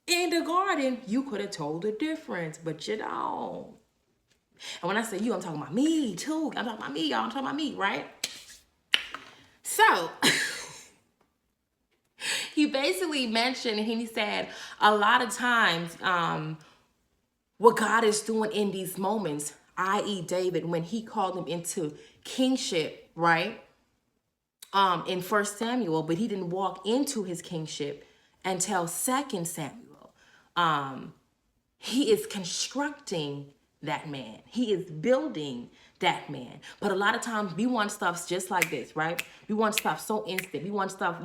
in the garden, you could have told the difference, but you don't. And when I say you, I'm talking about me too. I'm talking about me, y'all. I'm talking about me, right? So he basically mentioned, and he said a lot of times what God is doing in these moments, i.e. David, when he called him into kingship, right? In 1 Samuel, but he didn't walk into his kingship until 2 Samuel. He is constructing that man. He is building that man. But a lot of times we want stuff just like this, right? We want stuff so instant. We want stuff,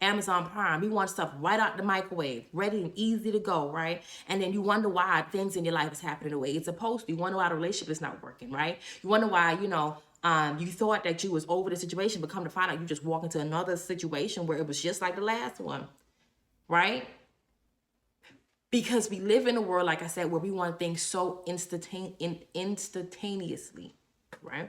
Amazon Prime. We want stuff right out the microwave, ready and easy to go, right? And then you wonder why things in your life is happening the way it's supposed to. You wonder why the relationship is not working, right? You wonder why, you thought that you was over the situation, but come to find out you just walk into another situation where it was just like the last one, right? Because we live in a world, like I said, where we want things so instantaneously, right?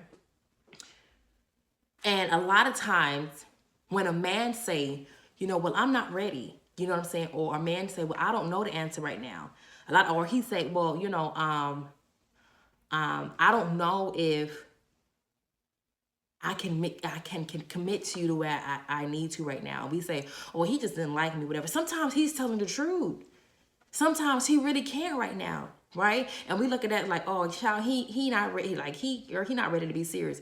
And a lot of times when a man say, well, I'm not ready, you know what I'm saying? Or a man say, well, I don't know the answer right now. Or he say, well, I don't know if I can commit to you the way I need to right now. We say, oh, he just didn't like me, whatever. Sometimes he's telling the truth. Sometimes he really can't right now, right? And we look at that like, oh, child, he not ready, like he not ready to be serious.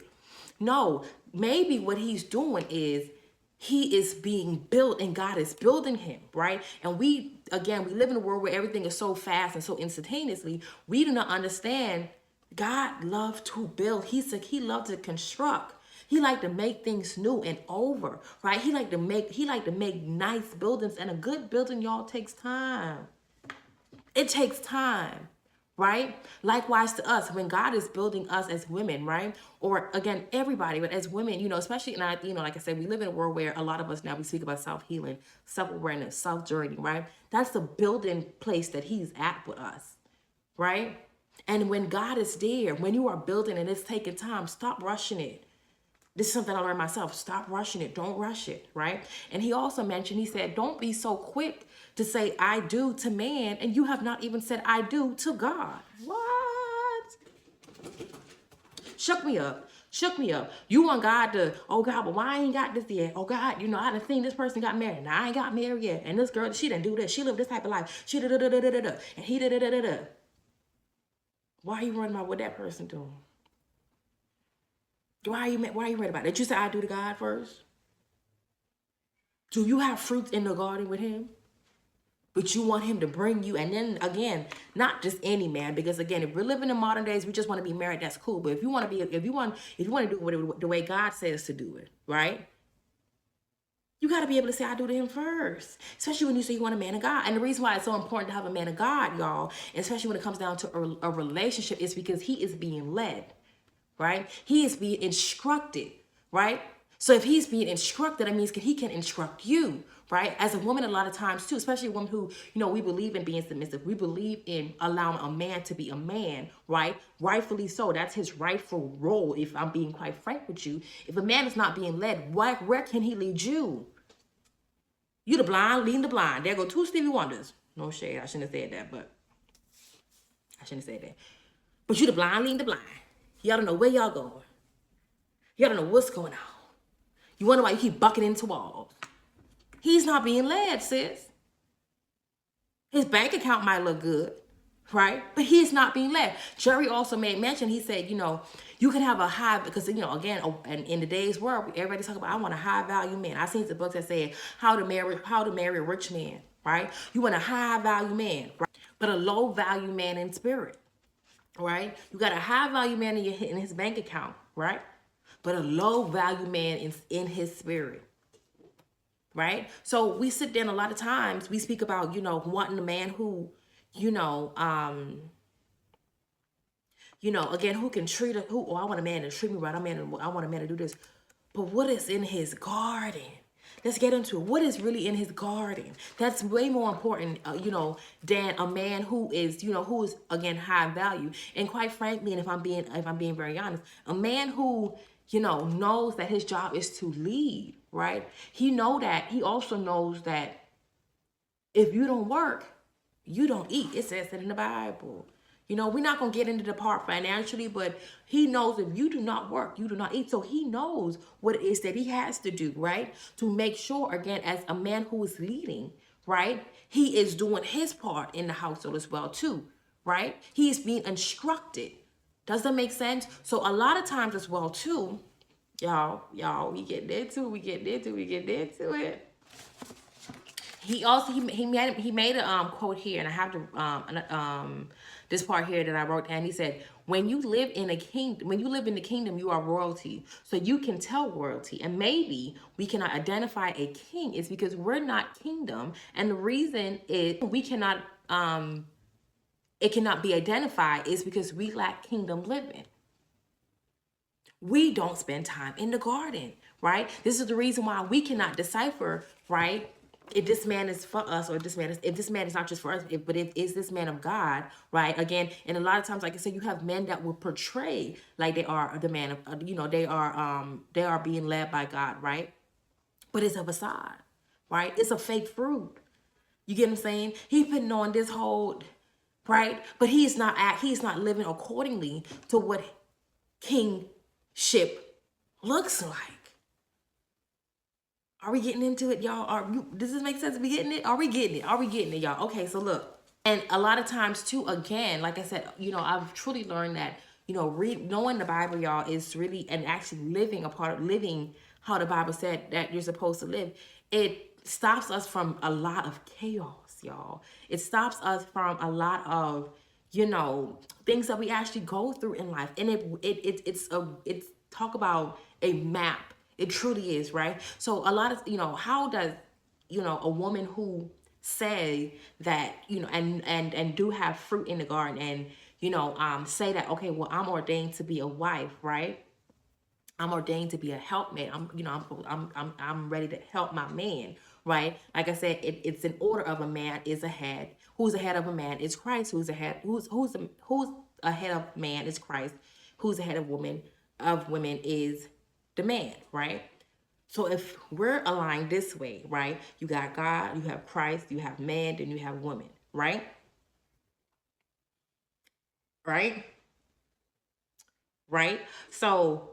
No, maybe what he's doing is he is being built and God is building him, right? And we live in a world where everything is so fast and so instantaneously. We do not understand God loved to build. He said he loved to construct. He liked to make things new and over, right? He liked to make nice buildings, and a good building, y'all, takes time. It takes time, right? Likewise to us, when God is building us as women, right? Or again, everybody, but as women, especially in our, like I said, we live in a world where a lot of us now, we speak about self-healing, self-awareness, self-journey, right? That's the building place that he's at with us, right? And when God is there, when you are building and it's taking time, stop rushing it. This is something I learned myself. Stop rushing it. Don't rush it, right? And he also mentioned, he said, don't be so quick to say I do to man, and you have not even said I do to God. What? Shook me up. You want God to, oh God, but why I ain't got this yet? Oh God, I done seen this person got married, and I ain't got married yet. And this girl, she didn't do this. She lived this type of life. She da-da-da-da-da-da-da. And he da-da-da-da-da-da. Why are you running about what that person doing? Why are you worried about it? Did you say I do to God first? Do you have fruits in the garden with him? But you want him to bring you, and then again, not just any man, because again, if we're living in modern days, we just want to be married, that's cool. But if you want to do it the way God says to do it, right? You got to be able to say I do to him first, especially when you say you want a man of God. And the reason why it's so important to have a man of God, y'all, especially when it comes down to a relationship, is because he is being led, right? He is being instructed, right? So if he's being instructed, that means he can instruct you, right? As a woman, a lot of times too, especially a woman who, we believe in being submissive. We believe in allowing a man to be a man, right? Rightfully so. That's his rightful role, if I'm being quite frank with you. If a man is not being led, where can he lead you? You the blind, leading the blind. There go two Stevie Wonders. No shade, I shouldn't have said that, but But you the blind, leading the blind. Y'all don't know where y'all going. Y'all don't know what's going on. You wonder why you keep bucking into walls. He's not being led, sis. His bank account might look good, right? But he's not being led. Jerry also made mention, he said, you can have a high, because, again, in today's world, everybody's talking about, I want a high value man. I seen some books that said how to marry a rich man, right? You want a high value man, right? But a low value man in spirit, right? You got a high value man in his bank account, right? But a low value man in his spirit, right? So we sit there and a lot of times we speak about, wanting a man who, again, who can treat us, I want a man to treat me right. I want a man to do this. But what is in his garden? Let's get into it. What is really in his garden? That's way more important, than a man who is, who is again high value. And quite frankly, and if I'm being very honest, a man who, knows that his job is to lead, right? He also knows that if you don't work, you don't eat. It says it in the Bible. You know, we're not going to get into the part financially, but he knows if you do not work, you do not eat. So he knows what it is that he has to do, right? To make sure, again, as a man who is leading, right? He is doing his part in the household as well, too, right? He is being instructed. Does that make sense? So a lot of times as well, too, y'all, we get into it. He also he made a quote here, and I have to this part here that I wrote, and he said, when you live in the kingdom, you are royalty. So you can tell royalty, and maybe we cannot identify a king is because we're not kingdom, and the reason is we cannot it cannot be identified is because we lack kingdom living. We don't spend time in the garden, right? This is the reason why we cannot decipher, right? If this man is for us, or if this man is not just for us, but if is this man of God, right? Again, and a lot of times, like I said, you have men that will portray like they are the man of, they are being led by God, right? But it's a facade, right? It's a fake fruit. You get what I'm saying? He's putting on this whole, right? But he's not living accordingly to what kingship looks like. Are we getting into it, y'all? Does this make sense? Are we getting it? Are we getting it, y'all? Okay, so look. And a lot of times too, again, like I said, I've truly learned that, knowing the Bible, y'all, is really, and actually living how the Bible said that you're supposed to live. It stops us from a lot of chaos, y'all. It stops us from a lot of, things that we actually go through in life. And it's talk about a map. It truly is, right? So a lot of, how does, a woman who say that, and do have fruit in the garden and, say that, okay, well, I'm ordained to be a wife, right? I'm ordained to be a helpmate. I'm ready to help my man, right? Like I said, it's an order of a man is ahead. Who's ahead of a man is Christ. Who's ahead of man is Christ. Who's ahead of women is the man, right? So if we're aligned this way, right? You got God, you have Christ, you have man, then you have woman, right? Right? So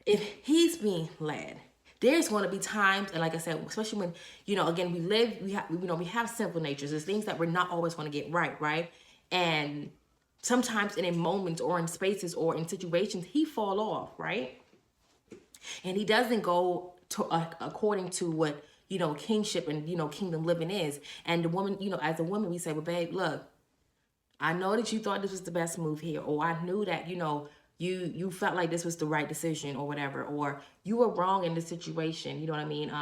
if he's being led, there's going to be times, and like I said, especially when, again, we have sinful natures. There's things that we're not always going to get right? And sometimes in moments or in spaces or in situations, he fall off, right? And he doesn't go to according to what, kingship and, kingdom living is. And the woman, as a woman, we say, well, babe, look, I know that you thought this was the best move here, or I knew that, you felt like this was the right decision or whatever, or you were wrong in this situation. You know what I mean?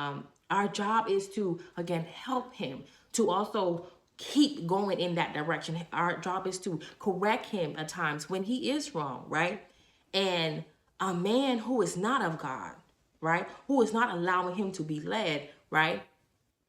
Our job is to, again, help him to also keep going in that direction. Our job is to correct him at times when he is wrong, right? And a man who is not of God, right? Who is not allowing him to be led, right?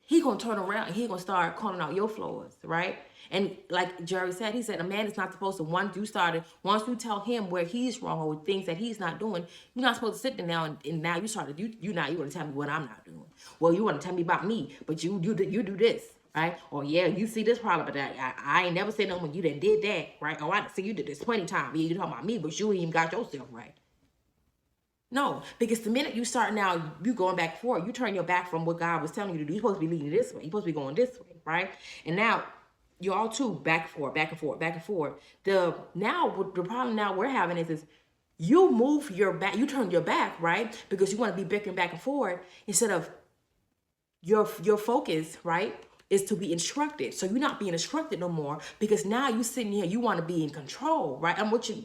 He gonna turn around and he gonna start calling out your flaws, right? And like Jerry said, he said a man is not supposed to, once you tell him where he's wrong or things that he's not doing, you're not supposed to sit there now and now you want to tell me what I'm not doing. Well, you want to tell me about me, but you do this, right? Or yeah, you see this problem, but I ain't never said no when you done did that, right? Oh, I see you did this 20 times. You talking about me, but you ain't even got yourself right. No, because the minute you start now, you going back and forth, you turn your back from what God was telling you to do. You're supposed to be leading this way. You're supposed to be going this way, right? And now you all too back and forth. The problem now we're having is you move your back, you turn your back, right? Because you want to be bickering back and forth instead of your focus, right, is to be instructed. So you're not being instructed no more because now you sitting here, you want to be in control, right? And what you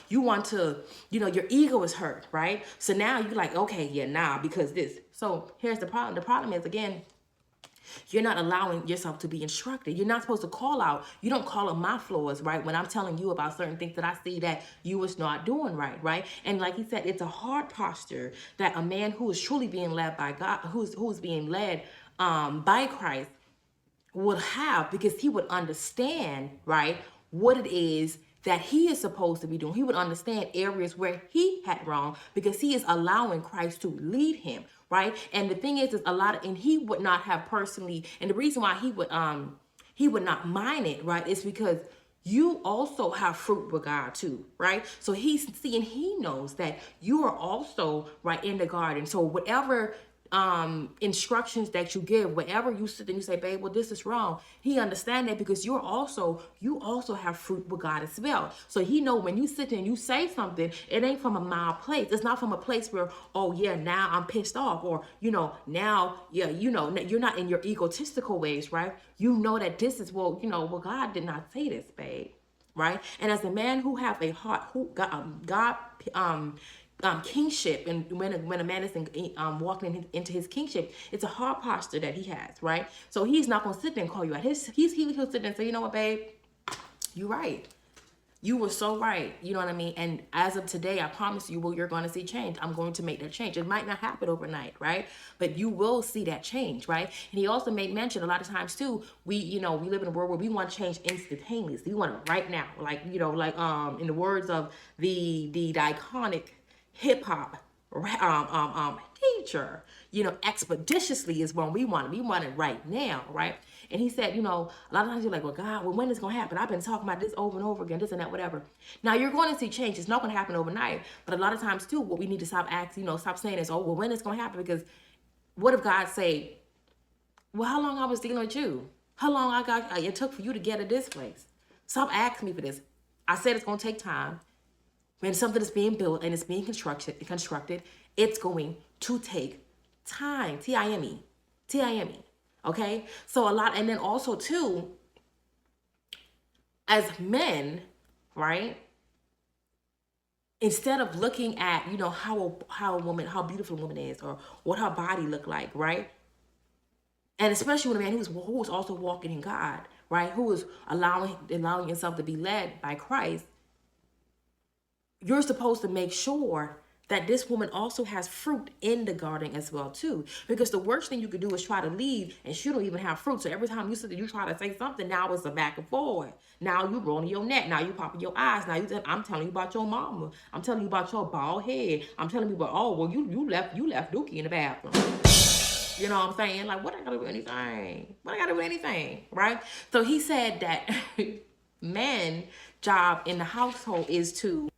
want to, your ego is hurt, right? So now you're like, okay, yeah, nah, because this. So here's the problem. The problem is, again, you're not allowing yourself to be instructed. You're not supposed to call out. You don't call out my flaws, right? When I'm telling you about certain things that I see that you was not doing right? And like he said, it's a hard posture that a man who is truly being led by God, who's being led by Christ, would have, because he would understand, right, what it is that he is supposed to be doing. He would understand areas where he had wrong because he is allowing Christ to lead him, right? And the thing is and he would not have personally, and the reason why he would not mind it, right, is because you also have fruit with God too, right? So he's seeing, he knows that you are also right in the garden. So whatever instructions that you give, wherever you sit and you say, babe, well, this is wrong, he understand that because you also have fruit with God as well. So he know when you sit there and you say something, it ain't from a mild place. It's not from a place where, oh yeah, now I'm pissed off, or now, yeah, you're not in your egotistical ways, right? You know that this is, well, God did not say this, babe, right? And as a man who have a heart, who God kingship, and when a man is walking into his kingship, it's a heart posture that he has, right? So he's not gonna sit there and call you out. He'll sit there and say, you know what, babe, you're right. You were so right. You know what I mean? And as of today, I promise you, well, you're going to see change. I'm going to make that change. It might not happen overnight, right? But you will see that change, right? And he also made mention a lot of times too, we live in a world where we want to change instantaneously. We want it right now. Like, in the words of the iconic hip hop teacher, expeditiously is when we want it. We want it right now, right? And he said, a lot of times you're like, well, God, well, when is it going to happen? I've been talking about this over and over again, this and that, whatever. Now you're going to see change. It's not going to happen overnight. But a lot of times too, what we need to stop saying is, oh, well, when is it going to happen? Because what if God say, well, how long I was dealing with you? How long it took for you to get to this place? Stop asking me for this. I said it's going to take time. When something is being built and it's being constructed, it's going to take time. Time. Okay? So and then also too, as men, right? Instead of looking at, how beautiful a woman is, or what her body look like, right? And especially with a man who is also walking in God, right? Who is allowing yourself to be led by Christ. You're supposed to make sure that this woman also has fruit in the garden as well too. Because the worst thing you could do is try to leave and she don't even have fruit. So every time you try to say something, now it's a back and forth. Now you rolling your neck. Now you popping your eyes. Now I'm telling you about your mama. I'm telling you about your bald head. I'm telling you about, oh, well, you left Dookie in the bathroom. You know what I'm saying? Like, what I gotta do with anything? Right? So he said that man's job in the household is to,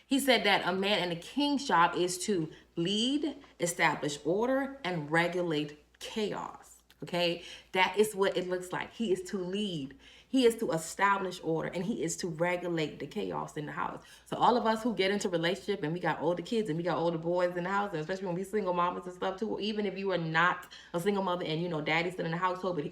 he said that a man and a king's job is to lead, establish order, and regulate chaos. Okay? That is what it looks like. He is to lead. He is to establish order, and he is to regulate the chaos in the house. So all of us who get into relationship and we got older kids and we got older boys in the house, and especially when we single mamas and stuff too, or even if you are not a single mother and daddy's still in the household, but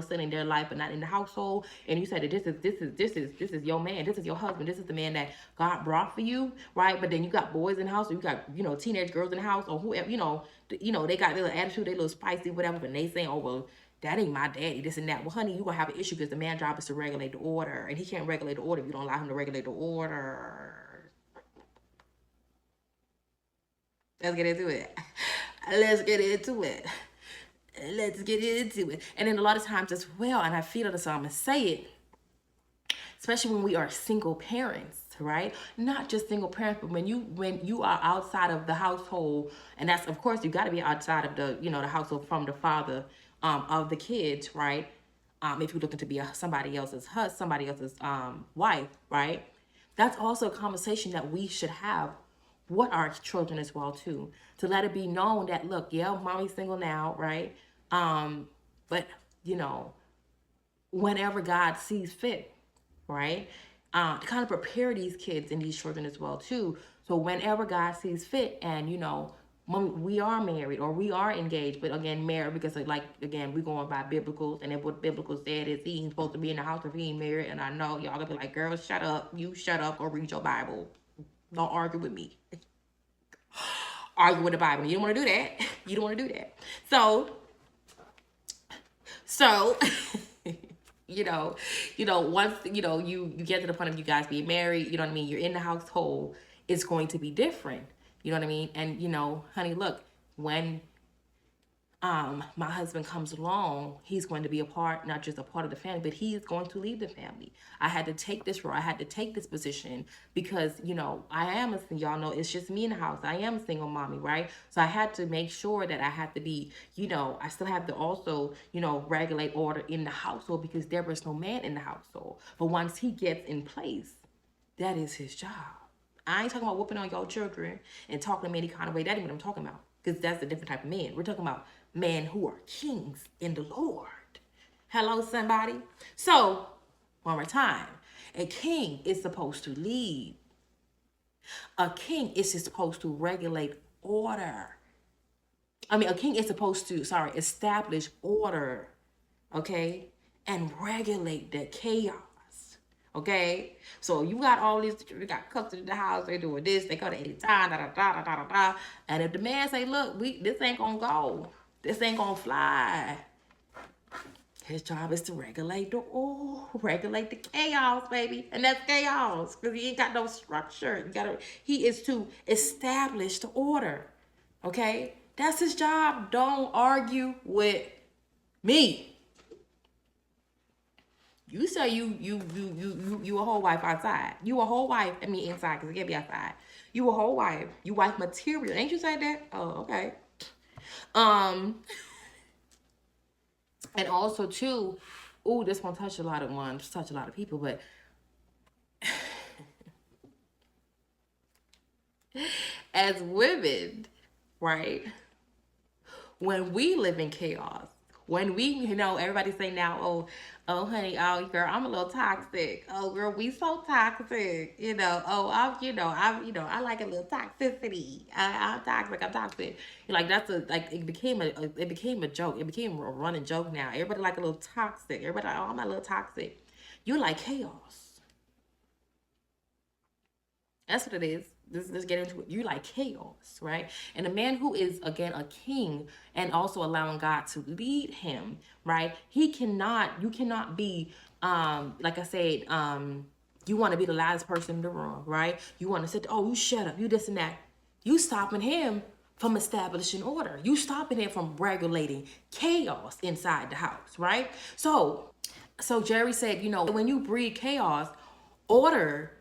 still in their life but not in the household, and you say that this is your man, this is your husband, this is the man that God brought for you, right? But then you got boys in the house, or you got teenage girls in the house, or whoever, they got their little attitude, they little spicy, whatever, but they saying, oh well, that ain't my daddy, this and that. Well, honey, you're going to have an issue because the man's job is to regulate the order. And he can't regulate the order if you don't allow him to regulate the order. Let's get into it. And then a lot of times as well, and I feel it, so I'm going to say it, especially when we are single parents, right? Not just single parents, but when you are outside of the household, and that's, of course, you got to be outside of the, the household from the father of the kids, right? If you're looking to be somebody else's husband, somebody else's wife, right? That's also a conversation that we should have with our children as well too, to let it be known that, look, yeah, mommy's single now, right? But whenever God sees fit, right? To kind of prepare these kids and these children as well too. So whenever God sees fit, and when we are married or we are engaged, but again, married, because we're going by biblicals, and then what biblical said is he ain't supposed to be in the house if he ain't married. And I know y'all gonna be like, girl, shut up, or read your Bible. Don't argue with me. Argue with the Bible. You don't want to do that. So once you get to the point of you guys being married, you know what I mean, you're in the household, it's going to be different. You know what I mean? And honey, look, when my husband comes along, he's going to be a part, not just a part of the family, but he is going to lead the family. I had to take this role. I had to take this position because, you know, y'all know it's just me in the house. I am a single mommy, right? So I had to make sure that I had to be, you know, I still have to also, you know, regulate order in the household because there was no man in the household. But once he gets in place, that is his job. I ain't talking about whooping on your children and talking to them any kind of way. That ain't what I'm talking about. Because that's a different type of man. We're talking about men who are kings in the Lord. Hello, somebody. So, one more time. A king is supposed to lead. A king is supposed to regulate order. A king is supposed to, establish order, okay? And regulate the chaos. Okay, so you got all these, you got custody in the house, they doing this, they cut it any time, da da da da da da. And if the man say, look, this ain't gonna go, this ain't gonna fly, his job is to regulate the chaos, baby. And that's chaos, because he ain't got no structure. He is to establish the order. Okay? That's his job. Don't argue with me. You say you a whole wife outside. You a whole wife. Inside, because it can't be outside. You a whole wife. You wife material. Ain't you say that? Oh, okay. And also too, this won't touch a lot of people, but as women, right? When we live in chaos, when we, everybody say now, oh, honey, oh, girl, I'm a little toxic. Oh, girl, we so toxic. I like a little toxicity. I'm toxic. It became a joke. It became a running joke now. Everybody like a little toxic. Everybody like, oh, I'm a little toxic. You like chaos. That's what it is. Let's get into it. You like chaos, right? And a man who is, again, a king and also allowing God to lead him, right? You cannot be, like I said, you want to be the loudest person in the room, right? You want to say, oh, you shut up, you this and that. You stopping him from establishing order. You stopping him from regulating chaos inside the house, right? So Jerry said, when you breed chaos, order,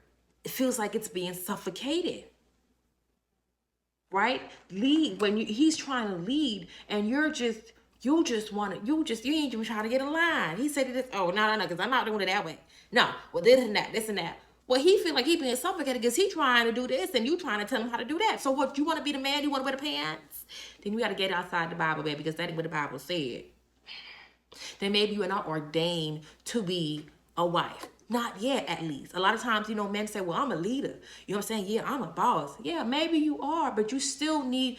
it feels like it's being suffocated, right? He's trying to lead and you ain't even trying to get in line. He said this, oh, no, because I'm not doing it that way. No, well, this and that. Well, he feel like he being suffocated because he trying to do this and you trying to tell him how to do that. So what, you want to be the man, you want to wear the pants? Then you got to get outside the Bible, baby, because that ain't what the Bible said. Then maybe you are not ordained to be a wife. Not yet, at least. A lot of times, men say, well, I'm a leader. You know what I'm saying? Yeah, I'm a boss. Yeah, maybe you are, but you're still being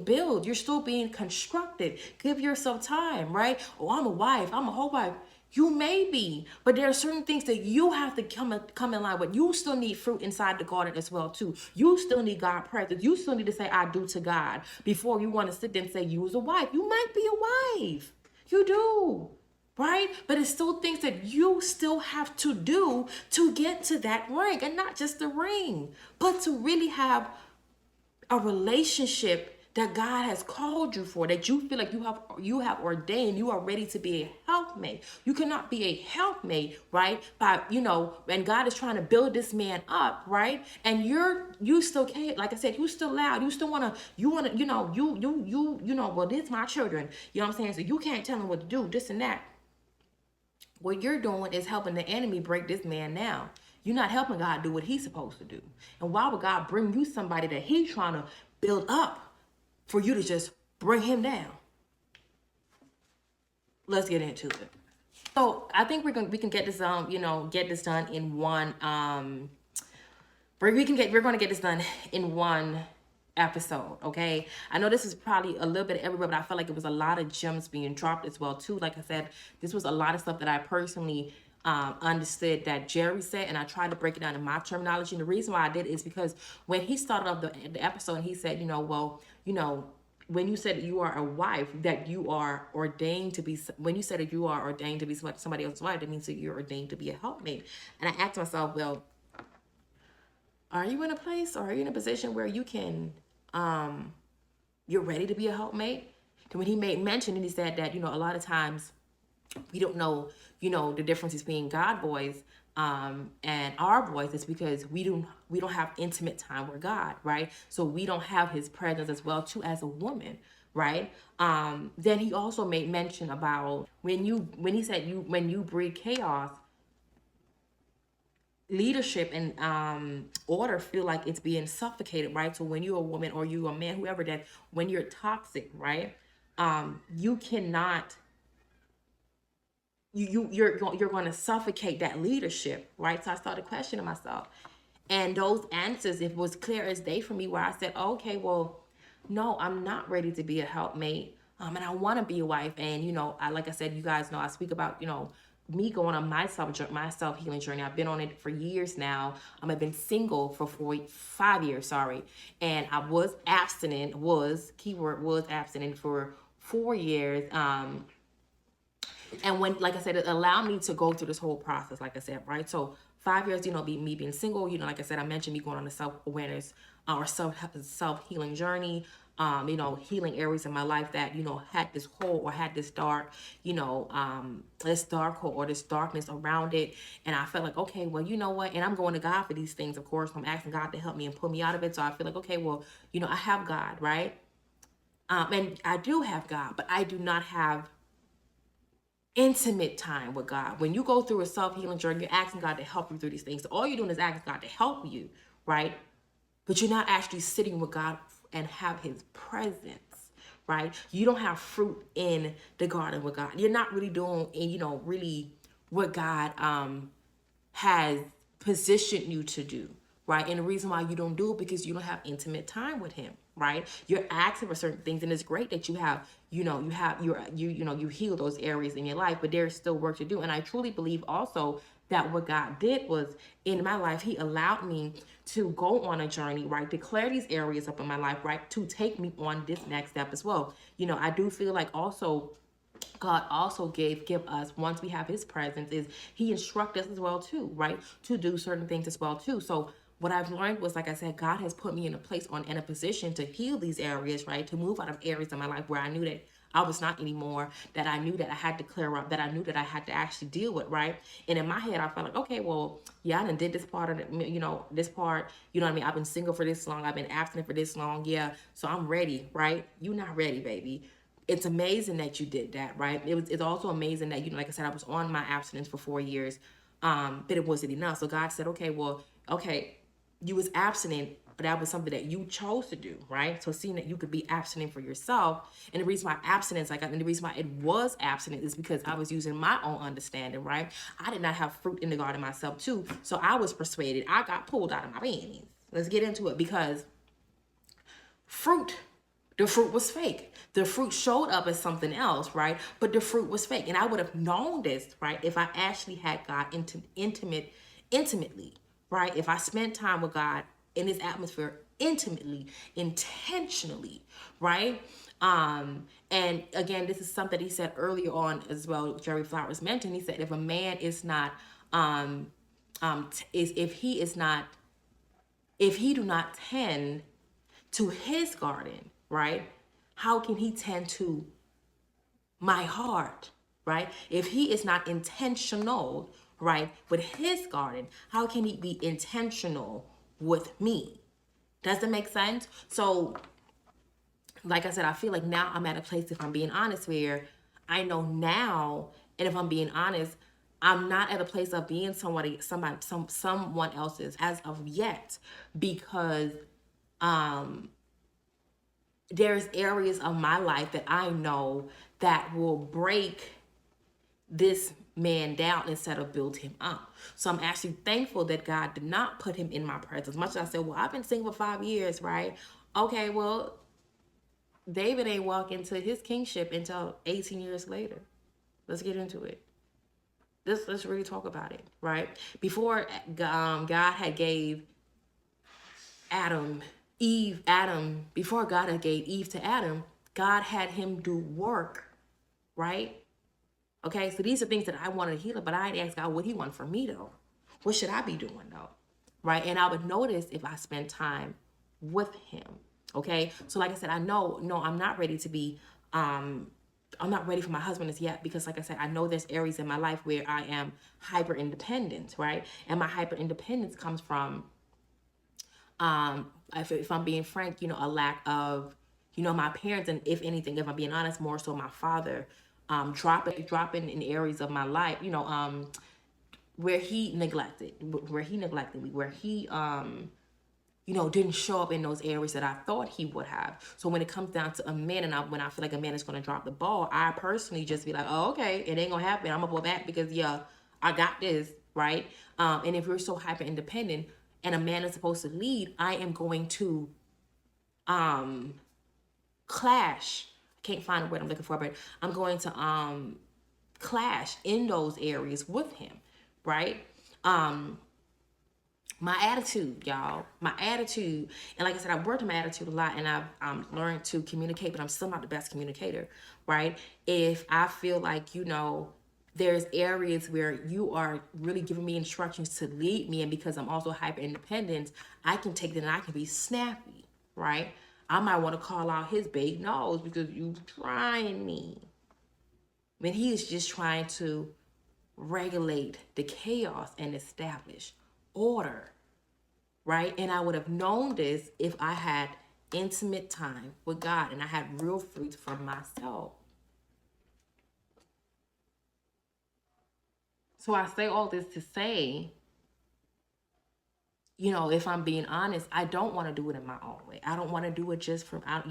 built. You're still being constructed. Give yourself time, right? Oh, I'm a wife. I'm a whole wife. You may be, but there are certain things that you have to come in line with. You still need fruit inside the garden as well, too. You still need God presence. You still need to say, I do to God before you want to sit there and say you was a wife. You might be a wife. You do. Right? But it's still things that you still have to do to get to that ring. And not just the ring, but to really have a relationship that God has called you for, that you feel like you have ordained, you are ready to be a helpmate. You cannot be a helpmate, right? And God is trying to build this man up, right? And you still can't, like I said, you still loud. You still well, this is my children. You know what I'm saying? So you can't tell them what to do, this and that. What you're doing is helping the enemy break this man down. You're not helping God do what he's supposed to do. And why would God bring you somebody that he's trying to build up for you to just bring him down? Let's get into it. So I think we can get this done in one we're going to get this done in one episode, okay? I know this is probably a little bit everywhere, but I felt like it was a lot of gems being dropped as well too. Like I said, this was a lot of stuff that I personally understood that Jerry said, and I tried to break it down in my terminology. And the reason why I did is because when he started off the episode, he said, when you said you are a wife, that you are ordained to be, when you said that you are ordained to be somebody else's wife, that means that you're ordained to be a helpmate. And I asked myself, well, are you in a place or are you in a position where you can, you're ready to be a helpmate? when he made mention, and he said that, a lot of times we don't know, the difference between God boys and our boys is because we don't have intimate time with God, right? So we don't have his presence as well too as a woman, right? Then he also made mention about when he said when you breed chaos, leadership and order feel like it's being suffocated, right? So when you're a woman or you're a man, whoever, that when you're toxic, right, you cannot, you're going to suffocate that leadership, right? So I started questioning myself, and those answers, it was clear as day for me, where I said, okay, well, no, I'm not ready to be a helpmate, and I want to be a wife. And like I said, you guys know I speak about me going on my self healing journey. I've been on it for years now. I've been single for 5 years, sorry, and I was abstinent. Was abstinent for 4 years. And when, like I said, it allowed me to go through this whole process, like I said, right? So 5 years, me being single, like I said, I mentioned me going on a self-awareness or self-healing journey, healing areas in my life that, had this hole or had this dark, this dark hole or this darkness around it. And I felt like, okay, well, you know what? And I'm going to God for these things, of course. I'm asking God to help me and pull me out of it. So I feel like, okay, well, I have God, right? And I do have God, but I do not have intimate time with God. When you go through a self-healing journey, you're asking God to help you through these things. So all you're doing is asking God to help you, right? But you're not actually sitting with God and have his presence, right? You don't have fruit in the garden with God. You're not really doing, really what God has positioned you to do, right? And the reason why you don't do it because you don't have intimate time with him, right? You're asking for certain things, and it's great that you have, you heal those areas in your life, but there's still work to do. And I truly believe also that what God did was, in my life, he allowed me to go on a journey, right? Declare these areas up in my life, right? To take me on this next step as well. I do feel like also God also give us, once we have his presence, is he instructs us as well too, right? To do certain things as well too. So what I've learned was, like I said, God has put me in a position to heal these areas, right? To move out of areas in my life where I knew that I was not anymore, that I knew that I had to clear up, that I knew that I had to actually deal with, right? And in my head, I felt like, okay, well, yeah, I done did this part of it, this part, you know what I mean? I've been single for this long. I've been abstinent for this long. Yeah. So I'm ready, right? You're not ready, baby. It's amazing that you did that, right? It's also amazing that, like I said, I was on my abstinence for 4 years, but it wasn't enough. So God said, okay, you was abstinent, but that was something that you chose to do, right? So seeing that you could be abstinent for yourself, and the reason why abstinence, and the reason why it was abstinent is because I was using my own understanding, right? I did not have fruit in the garden myself too, so I was persuaded. I got pulled out of my panties. Let's get into it, because the fruit was fake. The fruit showed up as something else, right? But the fruit was fake, and I would have known this, right, if I actually had God intimately, right? If I spent time with God in his atmosphere intimately, intentionally, right? And again, this is something he said earlier on as well. Jerry Flowers mentioned, he said, if a man is not, if he do not tend to his garden, right? How can he tend to my heart, right? If he is not intentional, right, with his garden, how can he be intentional with me? Does that make sense? So, like I said, I feel like now I'm at a place, if I'm being honest, where I know now, and if I'm being honest, I'm not at a place of being someone else's as of yet, because there's areas of my life that I know that will break this man down instead of build him up. So I'm actually thankful that God did not put him in my presence. Much as I said, well, I've been single for 5 years, right? Okay, well, David ain't walk into his kingship until 18 years later. Let's get into it. Let's really talk about it, right? Before God had gave before God had gave Eve to Adam, God had him do work, right? Okay, so these are things that I wanted to heal, but I didn't ask God what he wanted from me though. What should I be doing though? Right? And I would notice if I spend time with him. Okay, so like I said, I know, no, I'm not ready to be I'm not ready for my husband as yet, because like I said, I know there's areas in my life where I am hyper independent, right? And my hyper independence comes from, if I'm being frank, a lack of, my parents, and if anything, if I'm being honest, more so my father, dropping in areas of my life, where he neglected, me, where he, didn't show up in those areas that I thought he would have. So when it comes down to a man, and when I feel like a man is going to drop the ball, I personally just be like, oh, okay, it ain't going to happen. I'm going to pull back because, yeah, I got this, right? And if you're so hyper independent and a man is supposed to lead, I am going to clash. I can't find a word I'm looking for, but I'm going to clash in those areas with him, right? My attitude, y'all, my attitude. And like I said, I've worked on my attitude a lot, and I've learned to communicate, but I'm still not the best communicator, right? If I feel like, there's areas where you are really giving me instructions to lead me, and because I'm also hyper independent, I can take that and I can be snappy, right? I might want to call out his big nose because you trying me. When he is just trying to regulate the chaos and establish order, right? And I would have known this if I had intimate time with God and I had real fruits from myself. So I say all this to say, if I'm being honest, I don't want to do it in my own way. I don't want to do it just from out,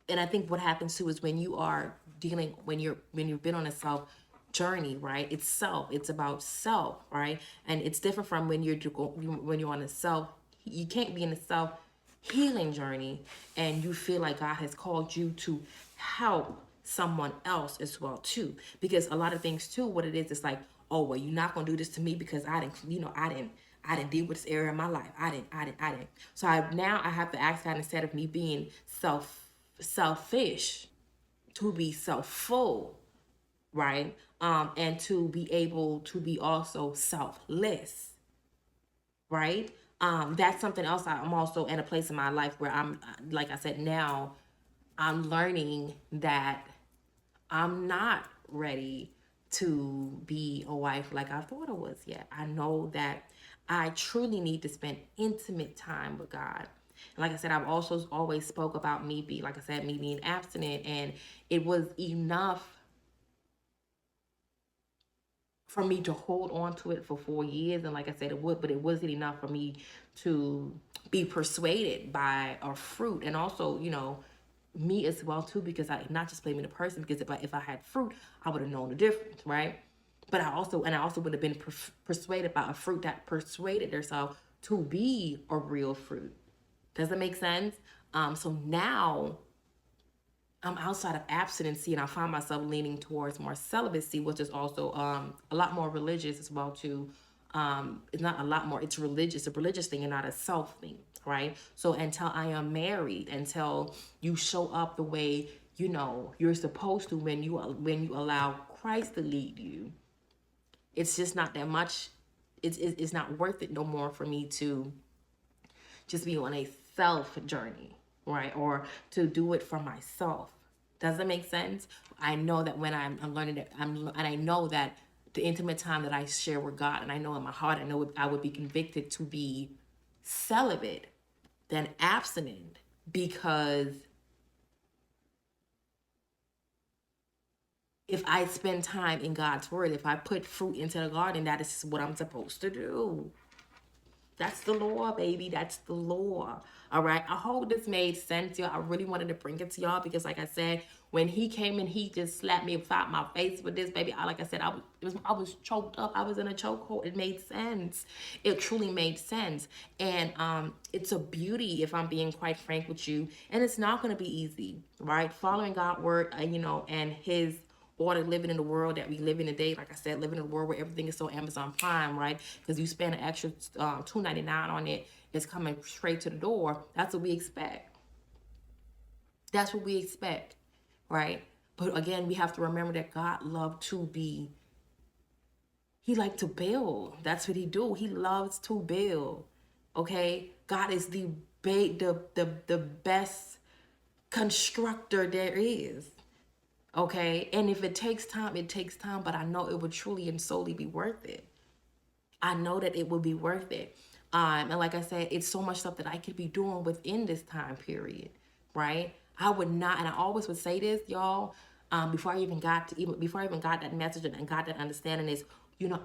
and I think what happens too is when you are dealing, when you've been on a self journey, right? It's about self, right? And it's different from when you're on a self. You can't be in a self healing journey and you feel like God has called you to help someone else as well too, because a lot of things too, what it is, it's like, oh well, you're not gonna do this to me because I didn't deal with this area of my life. I didn't. So now I have to ask God, instead of me being selfish, to be self-full, right? And to be able to be also selfless, right? That's something else. I'm also in a place in my life where I'm, like I said, now I'm learning that I'm not ready to be a wife like I thought I was yet. I know that I truly need to spend intimate time with God. And like I said, I've also always spoke about me being abstinent, and it was enough for me to hold on to it for 4 years. And like I said, it wasn't enough for me to be persuaded by a fruit. And also, me as well too, because I not just blaming the person, because if I had fruit, I would have known the difference, right? But I also would have been persuaded by a fruit that persuaded herself to be a real fruit. Does that make sense? So now I'm outside of abstinency, and I find myself leaning towards more celibacy, which is also a lot more religious as well too. It's not a lot more, it's religious, a religious thing and not a self thing, right? So until I am married, until you show up the way you're supposed to, when you allow Christ to lead you, it's just not that much. It's not worth it no more for me to just be on a self journey, right? Or to do it for myself. Does that make sense? I know that when I'm learning that, and I know that the intimate time that I share with God, and I know in my heart, I know I would be convicted to be celibate than abstinent, because if I spend time in God's word, if I put fruit into the garden, that is what I'm supposed to do. That's the law, baby. That's the law. All right. I hope this made sense, y'all. I really wanted to bring it to y'all because, like I said, when he came in, he just slapped me upside my face with this, baby. Like I said, I was choked up. I was in a chokehold. It made sense. It truly made sense. And it's a beauty, if I'm being quite frank with you. And it's not going to be easy, right? Following God's word, and his order, living in the world that we live in today. Like I said, living in a world where everything is so Amazon Prime, right? Because you spend an extra $2.99 on it, it's coming straight to the door. That's what we expect. That's what we expect, right? But again, we have to remember that God loved to be, he liked to build. That's what he do. He loves to build. Okay? God is the best constructor there is. Okay. And if it takes time, it takes time, but I know it will truly and solely be worth it. I know that it will be worth it. And like I said, it's so much stuff that I could be doing within this time period, right? I would not, and I always would say this, y'all, before I even got that message and got that understanding is,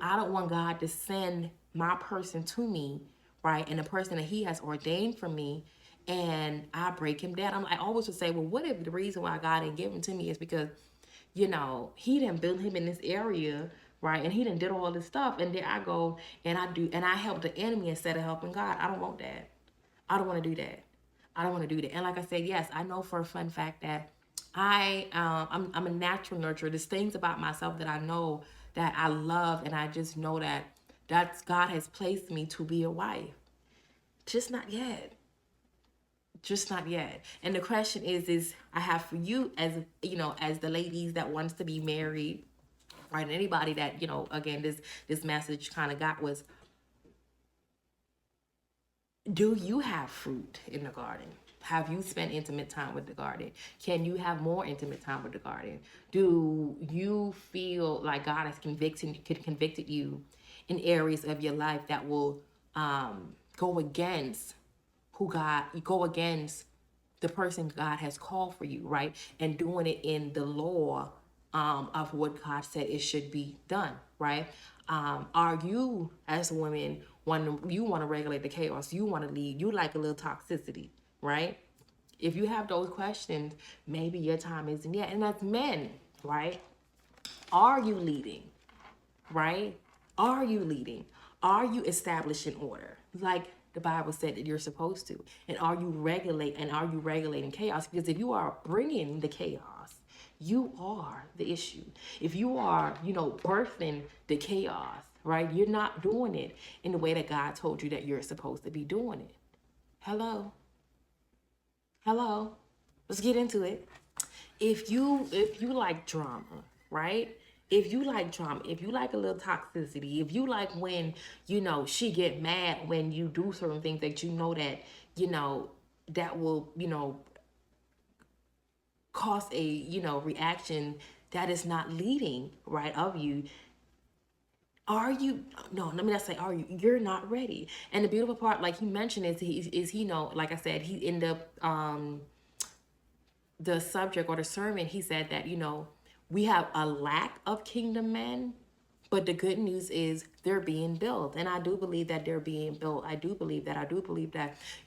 I don't want God to send my person to me, right? And the person that He has ordained for me, and I break him down. I always would say, well, what if the reason why God didn't give him to me is because, He didn't build him in this area, right? And He done did all this stuff, and then I go and I help the enemy instead of helping God. I don't want that. I don't want to do that. I don't want to do that. And like I said, yes, I know for a fun fact that I'm a natural nurturer. There's things about myself that I know that I love, and I just know that's God has placed me to be a wife. Just not yet. Just not yet. And the question is I have for you as as the ladies that wants to be married, right? And anybody that, again, this message kind of got was, do you have fruit in the garden? Have you spent intimate time with the garden? Can you have more intimate time with the garden? Do you feel like God has convicted you in areas of your life that will go against the person God has called for you, right? And doing it in the law of what God said it should be done, right? Are you, as a woman, you want to regulate the chaos, you want to lead, you like a little toxicity, right? If you have those questions, maybe your time isn't yet. And that's men, right? Are you leading, right? Are you leading? Are you establishing order? Like the Bible said that you're supposed to. And are you regulating chaos? Because if you are bringing the chaos, you are the issue. If you are, birthing the chaos, right? You're not doing it in the way that God told you that you're supposed to be doing it. Hello. Let's get into it. If you like drama, right? If you like drama, if you like a little toxicity, if you like when, she get mad when you do certain things that that will, cause a, reaction that is not leading, right, of you. Are you, no, let me not say are you, you're not ready. And the beautiful part, like he mentioned, is he like I said, he in the subject or the sermon, he said that, we have a lack of kingdom men, but the good news is they're being built. And I do believe that they're being built. I do believe that,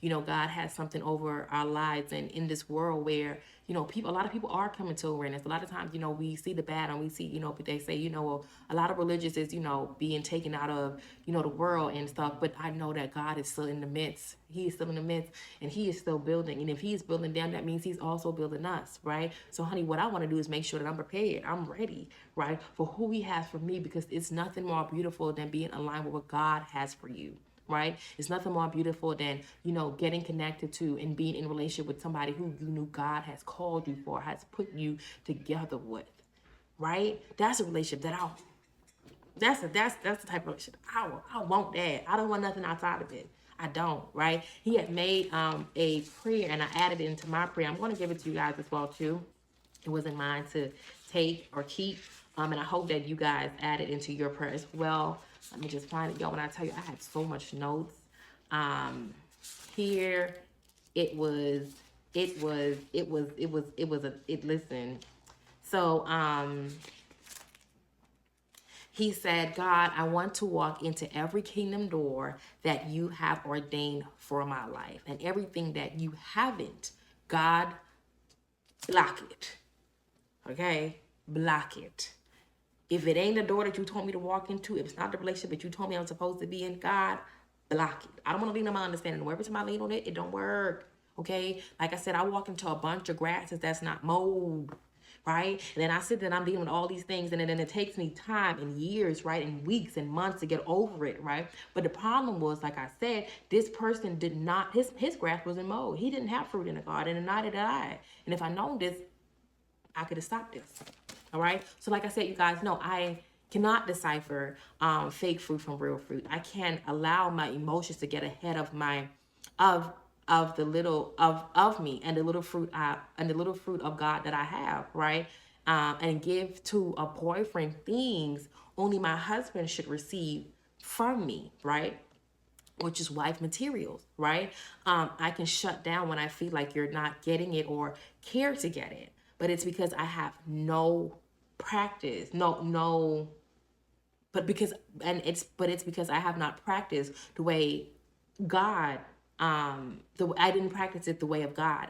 God has something over our lives, and in this world where, a lot of people are coming to awareness. A lot of times, we see the bad, and we see, they say, well, a lot of religious is, being taken out of, the world and stuff. But I know that God is still in the midst. He is still in the midst, and He is still building. And if He is building them, that means He's also building us, right? So, honey, what I want to do is make sure that I'm prepared. I'm ready, right, for who He has for me, because it's nothing more beautiful than being aligned with what God has for you. Right? It's nothing more beautiful than, getting connected to and being in relationship with somebody who you knew God has called you for, has put you together with, right? That's a relationship that that's the type of relationship I want that. I don't want nothing outside of it. I don't, right? He had made a prayer, and I added it into my prayer. I'm going to give it to you guys as well too. It wasn't mine to take or keep. And I hope that you guys add it into your prayer as well. Let me just find it, y'all. When I tell you, I had so much notes. Here, listen. So, he said, God, I want to walk into every kingdom door that you have ordained for my life, and everything that you haven't, God, block it. Okay? Block it. If it ain't the door that you told me to walk into, if it's not the relationship that you told me I'm supposed to be in, God, block it. I don't want to lean on my understanding. Every time I lean on it, it don't work. Okay? Like I said, I walk into a bunch of grasses that's not mowed, right? And then I sit there and I'm dealing with all these things, and then it takes me time and years, right? And weeks and months to get over it, right? But the problem was, like I said, this person did not, his grass wasn't mowed. He didn't have fruit in the garden, and neither did I. And if I known this, I could have stopped this. All right. So like I said, you guys know I cannot decipher fake fruit from real fruit. I can't allow my emotions to get ahead of of the little of me and the little fruit of God that I have, right? And give to a boyfriend things only my husband should receive from me, right? Which is wife materials, right? I can shut down when I feel like you're not getting it or care to get it, but it's because I have no practice, it's because I have not practiced the way God, I didn't practice it the way of God.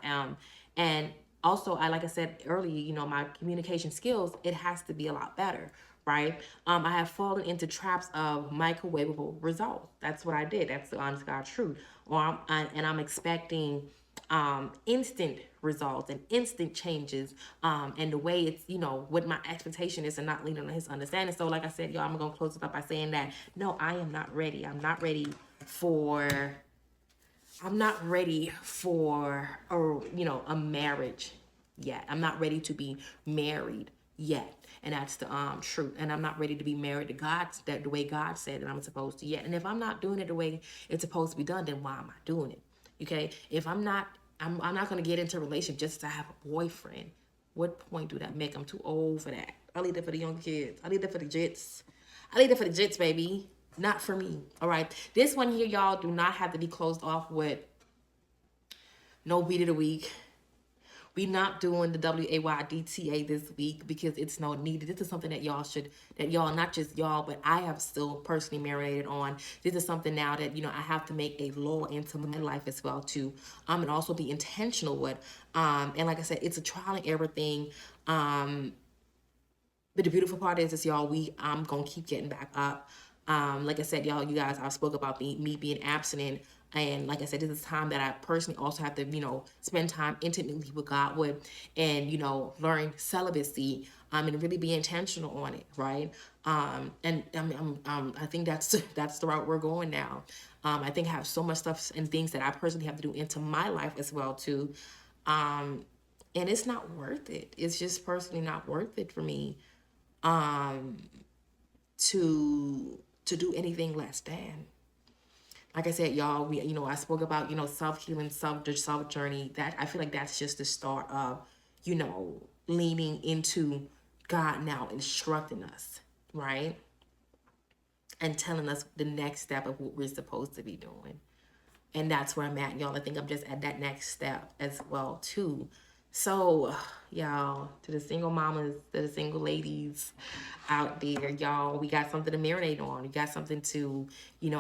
And also, like I said earlier, my communication skills, it has to be a lot better, right? I have fallen into traps of microwavable results. That's what I did. That's the honest God truth. I'm expecting instant results and instant changes, and the way it's, what my expectation is, and not leaning on his understanding. So like I said, y'all, I'm gonna close it up by saying that no, I am not ready. I'm not ready for a marriage yet. I'm not ready to be married yet. And that's the truth. And I'm not ready to be married to God the way God said that I'm supposed to yet. And if I'm not doing it the way it's supposed to be done, then why am I doing it? Okay? If I'm not going to get into a relationship just to have a boyfriend. What point do that make? I'm too old for that. I leave that for the young kids. I leave that for the jits. I leave that for the jits, baby. Not for me. All right. This one here, y'all, do not have to be closed off with no beat of the week. We not doing the WAYDTA this week because it's no needed. This is something that y'all, not just y'all, but I have still personally marinated on. This is something now that, I have to make a law into my life as well too. And also be intentional with. And like I said, it's a trial and error thing. But the beautiful part is y'all, I'm going to keep getting back up. Like I said, y'all, you guys, I've spoke about me being abstinent. And like I said, this is time that I personally also have to, spend time intimately with God with, and, learn celibacy, and really be intentional on it. Right. And I think that's the route we're going now. I think I have so much stuff and things that I personally have to do into my life as well too. And it's not worth it. It's just personally not worth it for me, to do anything less than. Like I said, y'all, I spoke about, self-healing, self-journey. That I feel like that's just the start of, leaning into God now, instructing us, right? And telling us the next step of what we're supposed to be doing. And that's where I'm at, y'all. I think I'm just at that next step as well, too. So, y'all, to the single mamas, to the single ladies out there, y'all, we got something to marinate on. We got something to,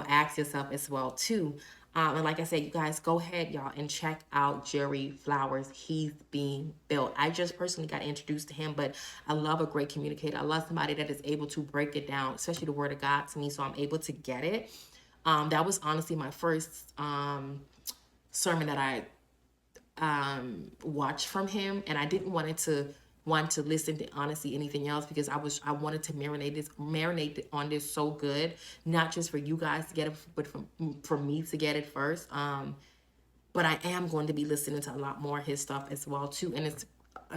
ask yourself as well, too. And like I said, you guys, go ahead, y'all, and check out Jerry Flowers. He's being built. I just personally got introduced to him, but I love a great communicator. I love somebody that is able to break it down, especially the word of God to me, so I'm able to get it. That was honestly my first sermon that I watch from him, and I didn't want to listen to honestly anything else, because I wanted to marinate on this so good, not just for you guys to get it, but for me to get it first. But I am going to be listening to a lot more of his stuff as well too, and it's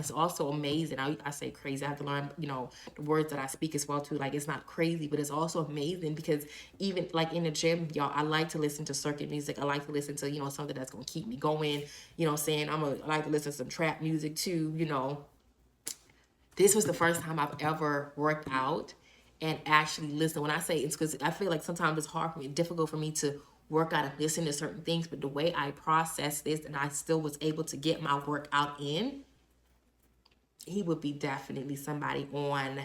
also amazing. I say crazy. I have to learn, the words that I speak as well too. Like, it's not crazy, but it's also amazing because even like in the gym, y'all, I like to listen to circuit music. I like to listen to, something that's going to keep me going, saying I like to listen to some trap music too, This was the first time I've ever worked out and actually listen. When I say it's because I feel like sometimes it's hard for me, difficult for me to work out and listen to certain things, but the way I process this and I still was able to get my workout in, he would be definitely somebody on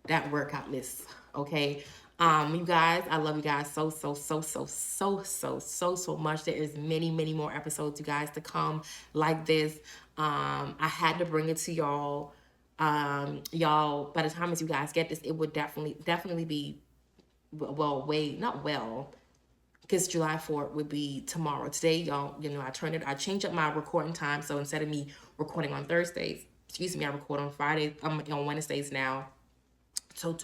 that workout list. Okay. You guys, I love you guys so much. There is many more episodes, you guys, to come like this. I had to bring it to y'all. Y'all, by the time as you guys get this, it would definitely be because July 4th would be tomorrow. Today, y'all, I changed up my recording time. So instead of me recording on Thursdays, I record on Fridays. I'm on Wednesdays now. So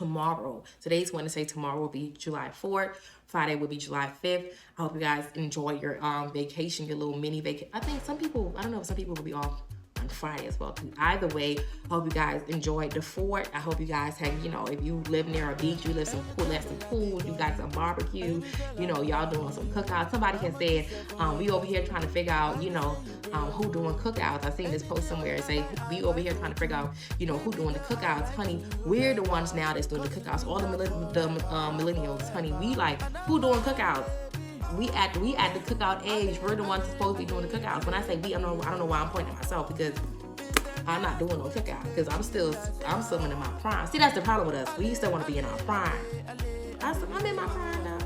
today's Wednesday, tomorrow will be July 4th. Friday will be July 5th. I hope you guys enjoy your vacation, your little mini vacation. I think some people will be off on Friday as well too. Either way, hope you guys enjoyed the fort. I hope you guys had, you know, if you live near a beach, you live some pool, you got some barbecue, you know, y'all doing some cookouts. Somebody has said, we over here trying to figure out, you know, who doing cookouts. I seen this post somewhere and say, we over here trying to figure out, you know, who doing the cookouts. Honey, we're the ones now that's doing the cookouts. All the millennials, honey, we like, who doing cookouts? We at the cookout age. We're the ones supposed to be doing the cookouts. When I say we, I don't know why I'm pointing at myself, because I'm not doing no cookout, because I'm still in my prime. See, that's the problem with us. We still want to be in our prime. I'm in my prime now.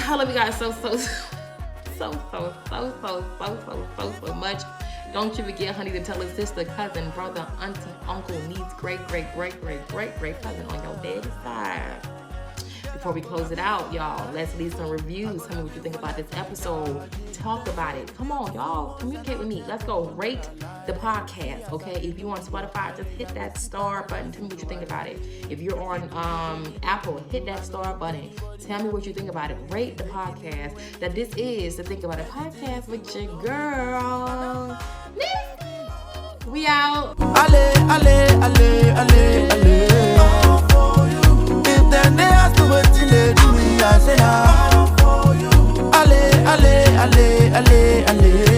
I love you guys so much. Don't you forget, honey, to tell a sister, cousin, brother, auntie, uncle, niece, great cousin on your daddy's side. Before we close it out, y'all, let's leave some reviews. Tell me what you think about this episode. Talk about it. Come on, y'all. Communicate with me. Let's go. Rate the podcast, okay? If you're on Spotify, just hit that star button. Tell me what you think about it. If you're on Apple, hit that star button. Tell me what you think about it. Rate the podcast. That this is the Think About It podcast with your girl, Missy. We out. Ale. Then they ask me what you do me, I say, ah, ale.